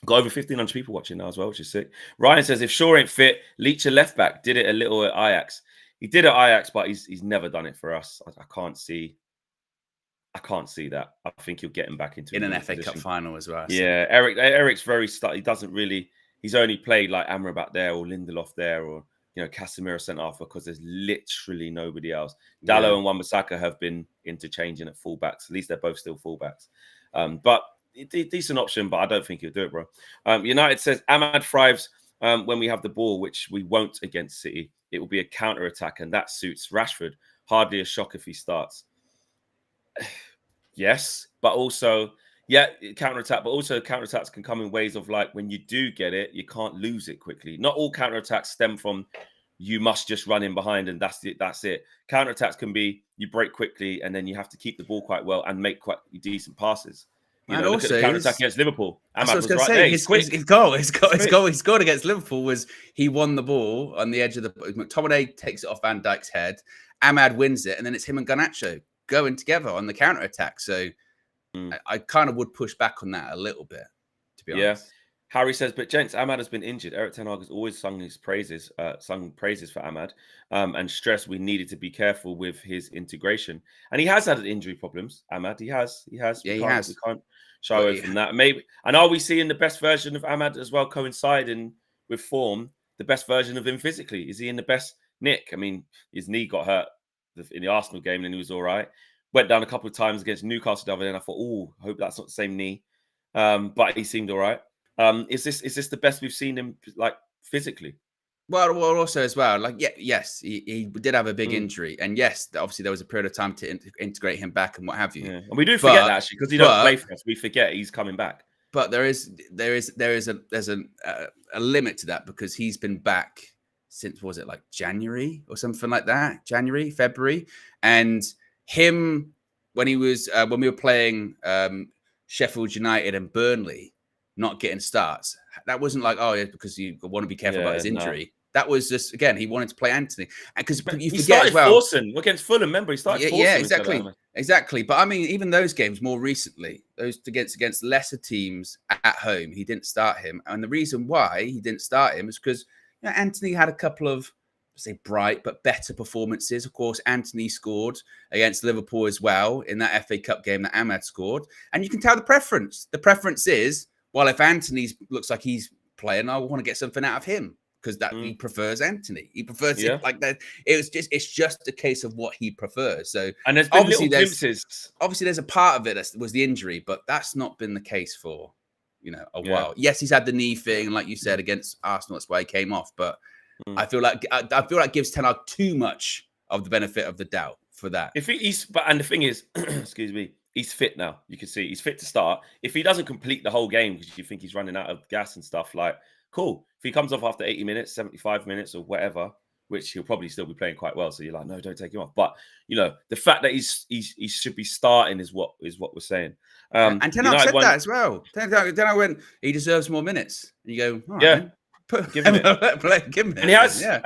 Got over 1,500 people watching now as well, which is sick. Ryan says, if Shaw ain't fit, Leach a left back. Did it a little at Ajax. He did at Ajax, but he's never done it for us. I can't see that. I think he'll get him back into an FA Cup final as well. So. Yeah, Eric's very stuck. He doesn't really. He's only played like Amrabat there or Lindelof there or Casemiro sent off because there's literally nobody else. Dalot and Wan-Bissaka have been interchanging at fullbacks. At least they're both still fullbacks. But decent option, but I don't think he'll do it, bro. United says Ahmad thrives when we have the ball, which we won't against City. It will be a counter-attack, and that suits Rashford. Hardly a shock if he starts. Yes, but also, counter-attack, but also counter-attacks can come in ways of like when you do get it, you can't lose it quickly. Not all counter-attacks stem from you must just run in behind and that's it. Counter-attacks can be you break quickly and then you have to keep the ball quite well and make quite decent passes. Look at the counter-attack against Liverpool. Ahmad was right there. His goal against Liverpool was he won the ball on the edge of the... McTominay takes it off Van Dijk's head. Ahmad wins it, and then it's him and Garnacho going together on the counter-attack. So I kind of would push back on that a little bit, to be honest. Harry says, but gents, Ahmad has been injured. Eric Ten Hag has always sung praises for Ahmad and stressed we needed to be careful with his integration. And he has had injury problems, Ahmad. He has. Yeah, he has. We can't shy away from that. Maybe. And are we seeing the best version of Ahmad as well coinciding with form, the best version of him physically? Is he in the best nick? I mean, his knee got hurt in the Arsenal game and he was all right. Went down a couple of times against Newcastle the other day and I thought, I hope that's not the same knee. But he seemed all right. Is this the best we've seen him like physically? Well, also as well, like yes, he did have a big injury, and yes, obviously there was a period of time to integrate him back and what have you. Yeah. And we do forget that actually because he don't play for us. We forget he's coming back. But there's a limit to that because he's been back since was it like January or something like that, January, February, and him when he was when we were playing Sheffield United and Burnley. Not getting starts. That wasn't like, because you want to be careful about his injury. No. That was just, again, he wanted to play Anthony. Because you forget as well. Forcing against Fulham, remember? He started forcing. Yeah, exactly. But I mean, even those games more recently, those against lesser teams at home, he didn't start him. And the reason why he didn't start him is because Anthony had a couple of, say, bright but better performances. Of course, Anthony scored against Liverpool as well in that FA Cup game that Ahmad scored. And you can tell the preference. The preference is, well, if Anthony looks like he's playing, I want to get something out of him because that he prefers Anthony. He prefers Yeah. it like that. It's just a case of what he prefers. So And there's been obviously little glimpses. obviously there's a part of it that was the injury, but that's not been the case for a Yeah. while. Yes, he's had the knee thing, like you said, against Arsenal. That's why he came off. But I feel like gives Ten Hag too much of the benefit of the doubt for that. And the thing is, excuse me, he's fit now. You can see he's fit to start. If he doesn't complete the whole game because you think he's running out of gas and stuff, like, cool. If he comes off after 80 minutes, 75 minutes or whatever, which he'll probably still be playing quite well. So you're like, no, don't take him off. But the fact that he should be starting is what we're saying. And Ten Hag said that as well. Ten Hag went, he deserves more minutes. And you go, all right, man. Give him it. Give him it. And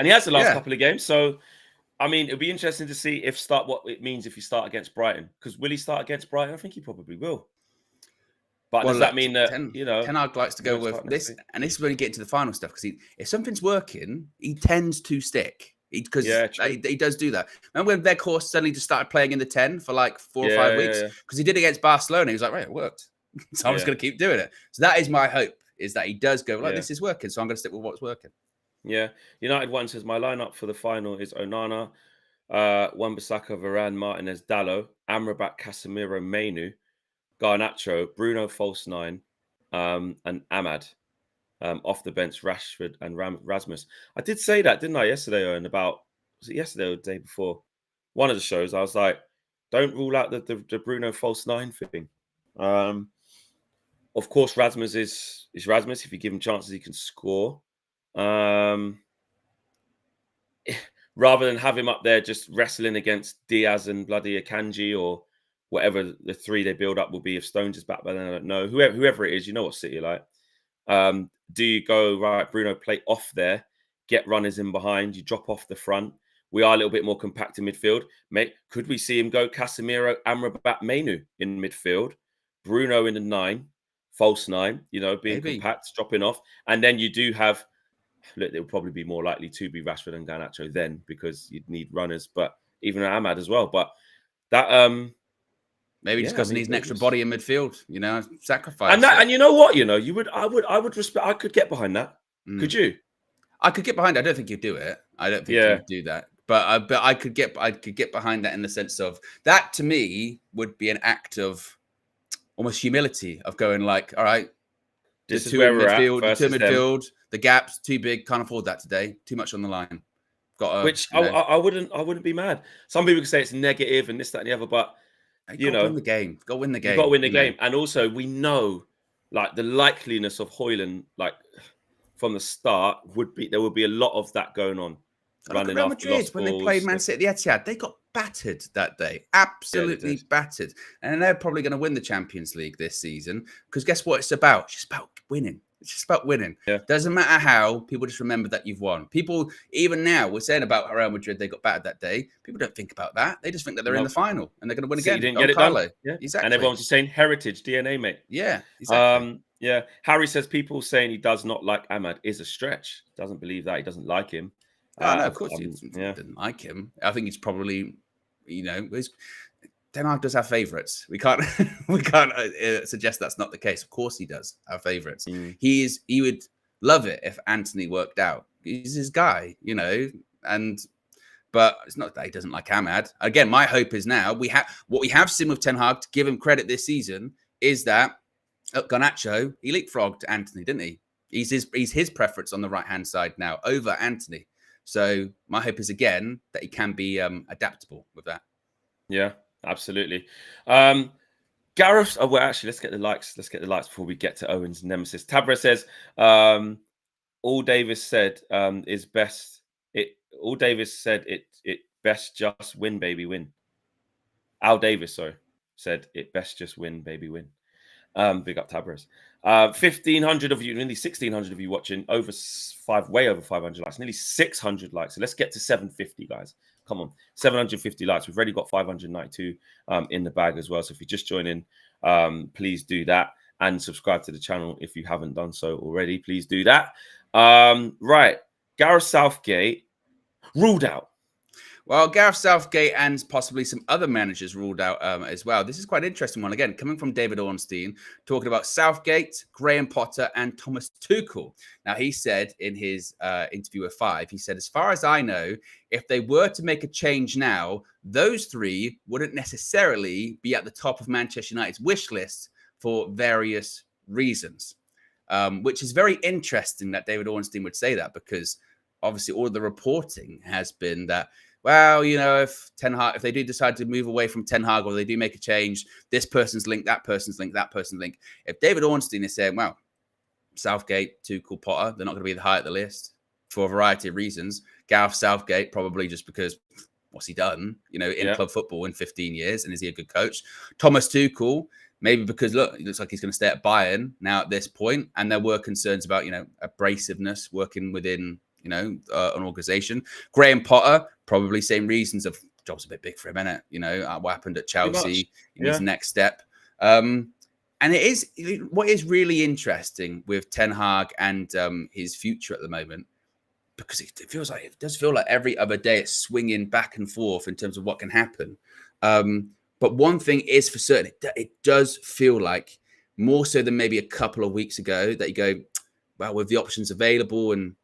he has the last couple of games. So I mean, it'll be interesting to see what it means if you start against Brighton. Because will he start against Brighton? I think he probably will. But does that mean that Ten Hag likes to go with this? And this is when you get into the final stuff. Because if something's working, he tends to stick. Because he does do that. Remember when Weghorst suddenly just started playing in the 10 for like 4 or 5 weeks? Because he did it against Barcelona. He was like, right, it worked. So I'm just going to keep doing it. So that is my hope, is that he does go, like, this is working. So I'm going to stick with what's working. Yeah. United One says, my lineup for the final is Onana, Wan-Bissaka, Varane, Martinez, Dallo, Amrabat, Casemiro, Mainu, Garnacho, Bruno, false 9, and Ahmad. Off the bench, Rashford and Rasmus. I did say that, didn't I, yesterday, Owen, about, was it yesterday or the day before? One of the shows, I was like, don't rule out the Bruno false 9 thing. Of course, Rasmus is Rasmus. If you give him chances, he can score. Rather than have him up there just wrestling against Diaz and bloody Akanji or whatever the three they build up will be. If Stones is back by then, I don't know. Whoever it is, you know what City are like. Do you go, right, Bruno, play off there, get runners in behind, you drop off the front. We are a little bit more compact in midfield. Mate, could we see him go Casemiro, Amrabat, Mainu in midfield, Bruno in the 9, false 9, being compact, dropping off. And then you do have, look, it would probably be more likely to be Rashford and Garnacho then because you'd need runners, but even Ahmad as well. But that maybe just because he needs an extra body in midfield, sacrifice. And you know what, I would respect. I could get behind that. Could you? I could get behind it. I don't think you'd do it. I don't think you'd do that. But I could get behind that in the sense of that. To me, would be an act of almost humility of going like, all right, this is two where in we're midfield, at. two in midfield. The gap's too big. Can't afford that today. Too much on the line. I wouldn't be mad. Some people could say it's negative and this, that, and the other, but win the game. Go win the game. You got to win the game. And also, we know, like, the likeliness of Højlund, like, from the start there would be a lot of that going on. Running Real Madrid, when they played Man City at the Etihad, they got battered that day. Absolutely battered. And they're probably going to win the Champions League this season because guess what it's about? It's just about winning. It's just about winning. Yeah. Doesn't matter how, people just remember that you've won. People, even now, we're saying about Real Madrid, they got battered that day. People don't think about that. They just think that they're in the final and they're going to win again. You didn't get it done. Yeah, exactly. And everyone's just saying heritage, DNA, mate. Yeah, exactly. Yeah. Harry says people saying he does not like Ahmad is a stretch. Doesn't believe that. He doesn't like him. No, of course he didn't like him. I think he's probably, Ten Hag does have favourites. We can't suggest that's not the case. Of course he does have favourites. He would love it if Anthony worked out. He's his guy, but it's not that he doesn't like Ahmad. Again, my hope is now what we have seen with Ten Hag, to give him credit this season, is that Garnacho, he leapfrogged Anthony, didn't he? He's his preference on the right-hand side now over Anthony. So my hope is, again, that he can be adaptable with that. Yeah, absolutely. Gareth, actually, let's get the likes. Let's get the likes before we get to Owen's nemesis. Tabra says, all Davis said is best. All Davis said it best just win, baby, win. Al Davis, said it best just win, baby, win. Big up Tabras. 1,500 of you, nearly 1,600 of you watching, way over 500 likes, nearly 600 likes. So let's get to 750, guys. Come on, 750 likes. We've already got 592 in the bag as well. So if you're just joining, please do that and subscribe to the channel if you haven't done so already. Please do that. Right, Gareth Southgate ruled out. Well, Gareth Southgate and possibly some other managers ruled out as well. This is quite an interesting one. Again, coming from David Ornstein, talking about Southgate, Graham Potter, and Thomas Tuchel. Now, he said in his interview with Five, he said, as far as I know, if they were to make a change now, those three wouldn't necessarily be at the top of Manchester United's wish list for various reasons, which is very interesting that David Ornstein would say that, because obviously all of the reporting has been that, well, you know, if they do decide to move away from Ten Hag, or they do make a change, this person's linked, that person's linked, that person's linked. If David Ornstein is saying, well, Southgate, Tuchel, Potter, they're not going to be high at the list for a variety of reasons. Gareth Southgate, probably just because what's he done, you know, in club football in 15 years, and is he a good coach? Thomas Tuchel, maybe because, look, it looks like he's going to stay at Bayern now at this point, and there were concerns about, you know, abrasiveness working within, you know, an organization. Graham Potter, probably same reasons of job's a bit big for him, isn't it? You know, what happened at Chelsea in his next step. And it is what is really interesting with Ten Hag and his future at the moment, because it does feel like every other day it's swinging back and forth in terms of what can happen. But one thing is for certain, it does feel like more so than maybe a couple of weeks ago that you go, well, with the options available, and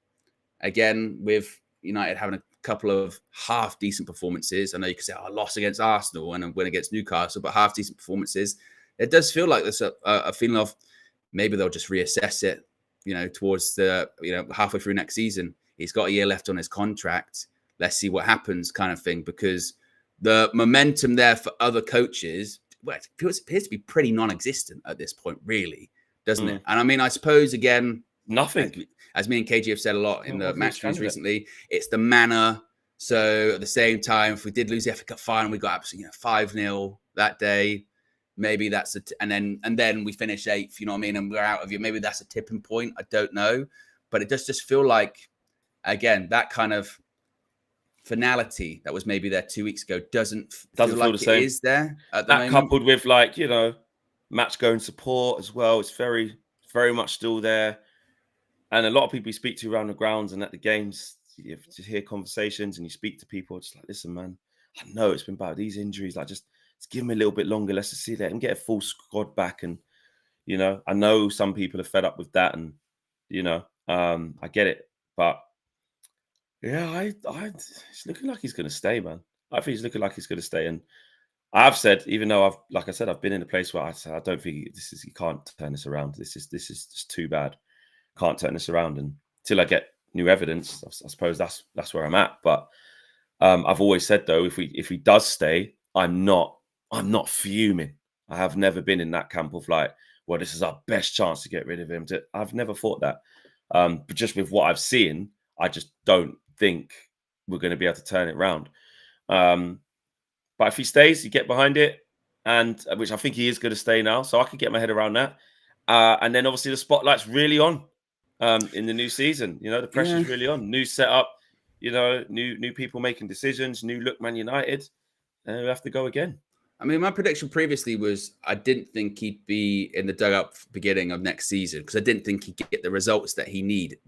again, with United having a couple of half decent performances. I know you could say, I lost against Arsenal and a win against Newcastle, but half decent performances. It does feel like there's a feeling of maybe they'll just reassess it, you know, towards the, you know, halfway through next season. He's got a year left on his contract. Let's see what happens, kind of thing, because the momentum there for other coaches, well, it appears to be pretty non-existent at this point, really, doesn't it? And I mean, I suppose, again, nothing. As me and KG have said a lot in the match reviews recently, it's the manner. So at the same time, if we did lose the FA Cup final, we got absolutely 5-0 that day. Maybe that's and then we finish 8th, you know what I mean? And we're out of you. Maybe that's a tipping point. I don't know. But it does just feel like, again, that kind of finality that was maybe there 2 weeks ago doesn't feel like the same. It is there at the moment. Coupled with, like, you know, match going support as well. It's very, very much still there. And a lot of people you speak to around the grounds and at the games, you just hear conversations and you speak to people. It's like, listen, man, I know it's been bad. These injuries, like, just give me a little bit longer. Let's just see that and get a full squad back. And, you know, I know some people are fed up with that, and, you know, I get it. But yeah, it's looking like he's going to stay, man. I think he's looking like he's going to stay. And I've said, even though I've been in a place where I said, I don't think you can't turn this around. This is just too bad. Can't turn this around, and until I get new evidence, I suppose that's where I'm at. But I've always said, though, if he does stay, I'm not fuming. I have never been in that camp of like, well, this is our best chance to get rid of him. I've never thought that. But just with what I've seen, I just don't think we're going to be able to turn it around. But if he stays, you get behind it, and which I think he is going to stay now, so I can get my head around that. And then obviously the spotlight's really on. In the new season, you know, the pressure's really on. New setup, you know, new people making decisions, new look Man United, and we have to go again. I mean, my prediction previously was I didn't think he'd be in the dugout beginning of next season, because I didn't think he'd get the results that he needed.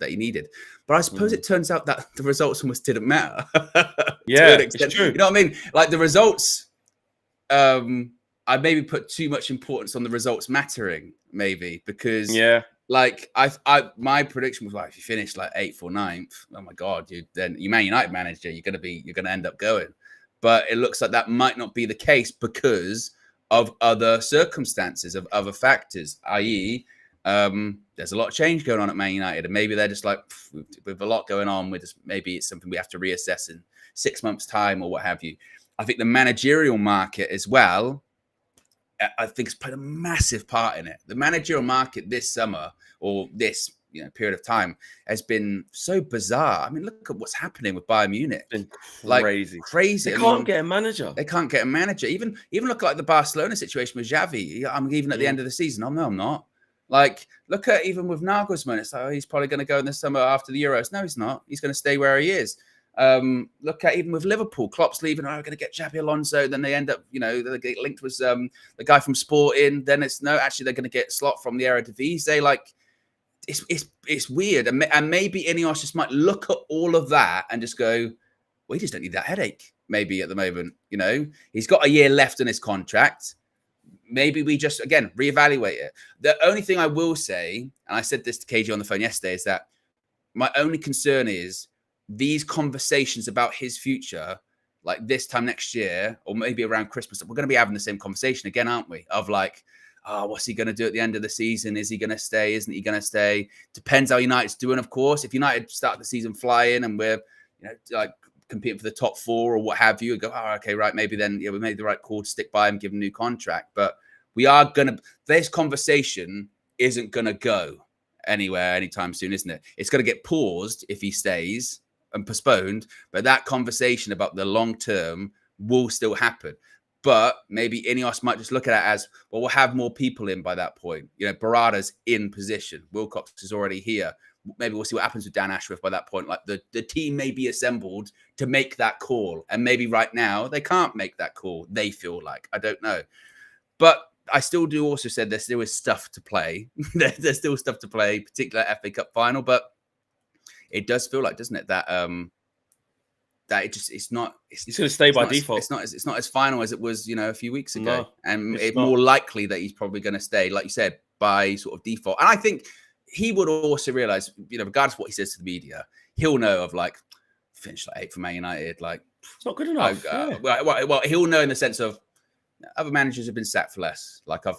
But I suppose it turns out that the results almost didn't matter. Yeah, it's true. You know what I mean? Like the results, I maybe put too much importance on the results mattering, maybe, because like my prediction was like, if you finish like 8th or 9th, oh my God, you Man United manager, you're gonna end up going. But it looks like that might not be the case because of other circumstances, of other factors, i.e., there's a lot of change going on at Man United, and maybe they're just like, with a lot going on, maybe it's something we have to reassess in 6 months' time or what have you. I think the managerial market as well, I think, has played a massive part in it. The managerial market this summer, or this period of time, has been so bizarre. I mean, look at what's happening with Bayern Munich. It's been crazy. Like, crazy. They can't get a manager. They can't get a manager. Even look like the Barcelona situation with Xavi. I'm even at the end of the season. Oh, no, I'm not. Like, look at even with Nagelsmann. It's like, oh, he's probably going to go in the summer after the Euros. No, he's not. He's going to stay where he is. Look at even with Liverpool, Klopp's leaving. Oh, we're going to get Xabi Alonso. Then they end up, they get linked with the guy from Sporting. Then it's no, actually they're going to get Slot from the Eredivisie. Like, it's weird, and maybe Ineos just might look at all of that and just go, we just don't need that headache. Maybe at the moment, you know, he's got a year left on his contract. Maybe we just, again, reevaluate it. The only thing I will say, and I said this to KG on the phone yesterday, is that my only concern is these conversations about his future, like this time next year, or maybe around Christmas, we're going to be having the same conversation again, aren't we? Of like, oh, what's he going to do at the end of the season? Is he going to stay? Isn't he going to stay? Depends how United's doing, of course. If United start the season flying and we're, you know, like competing for the top 4 or what have you, and go, oh, okay, right, maybe then we made the right call to stick by him, give him a new contract. But we are going to, this conversation isn't going to go anywhere anytime soon, isn't it? It's going to get paused if he stays and postponed, but that conversation about the long term will still happen. But maybe Ineos might just look at it as, well, we'll have more people in by that point. You know, Barada's in position. Wilcox is already here. Maybe we'll see what happens with Dan Ashworth by that point. Like the team may be assembled to make that call. And maybe right now they can't make that call. They feel like, I don't know. But I still do also said there still is stuff to play. There's still stuff to play, particularly FA Cup final. But it does feel like, doesn't it, that that it's not. He's going to stay by default. It's not as final as it was, you know, a few weeks ago, No, and it's more likely that he's probably going to stay, like you said, by sort of default. And I think he would also realize, you know, regardless of what he says to the media, he'll know of like finished like 8th for Man United, like it's not good enough. Well, he'll know in the sense of other managers have been sacked for less. Like I've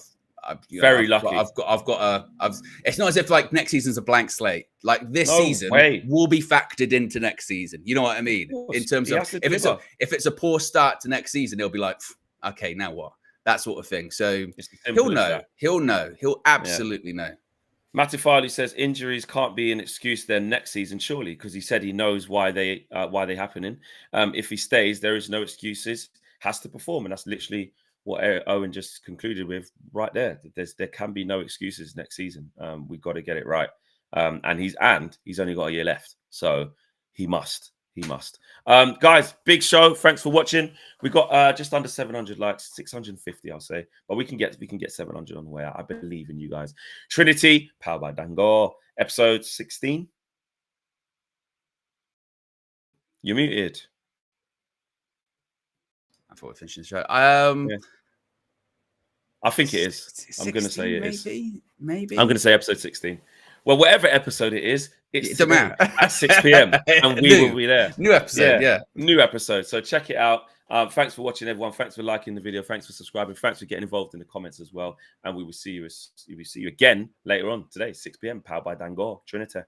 very lucky. It's not as if like next season's a blank slate. Like this season will be factored into next season. You know what I mean? In terms of if it's a poor start to next season, he'll be like, okay, now what? That sort of thing. So he'll know. He'll know. He'll absolutely know. Matty Farley says injuries can't be an excuse then next season, surely, because he said he knows why they're happening. If he stays, there is no excuses. Has to perform, and that's literally what Owen just concluded with right there. There can be no excuses next season. We've got to get it right. And he's only got a year left, so he must. Guys, big show. Thanks for watching. We got just under 700 likes, 650, I'll say, but we can get 700 on the way out. I believe in you guys. Trinity, powered by Dango, episode 16. You're muted. I thought we finished the show. I think it is. 16, I'm going to say it maybe. I'm going to say episode 16. Well, whatever episode it is, it's at 6 p.m. and we will be there. New episode, yeah. New episode. So check it out. Thanks for watching, everyone. Thanks for liking the video. Thanks for subscribing. Thanks for getting involved in the comments as well. And we will see you again later on today, 6 p.m. Powered by Dango. Trinity.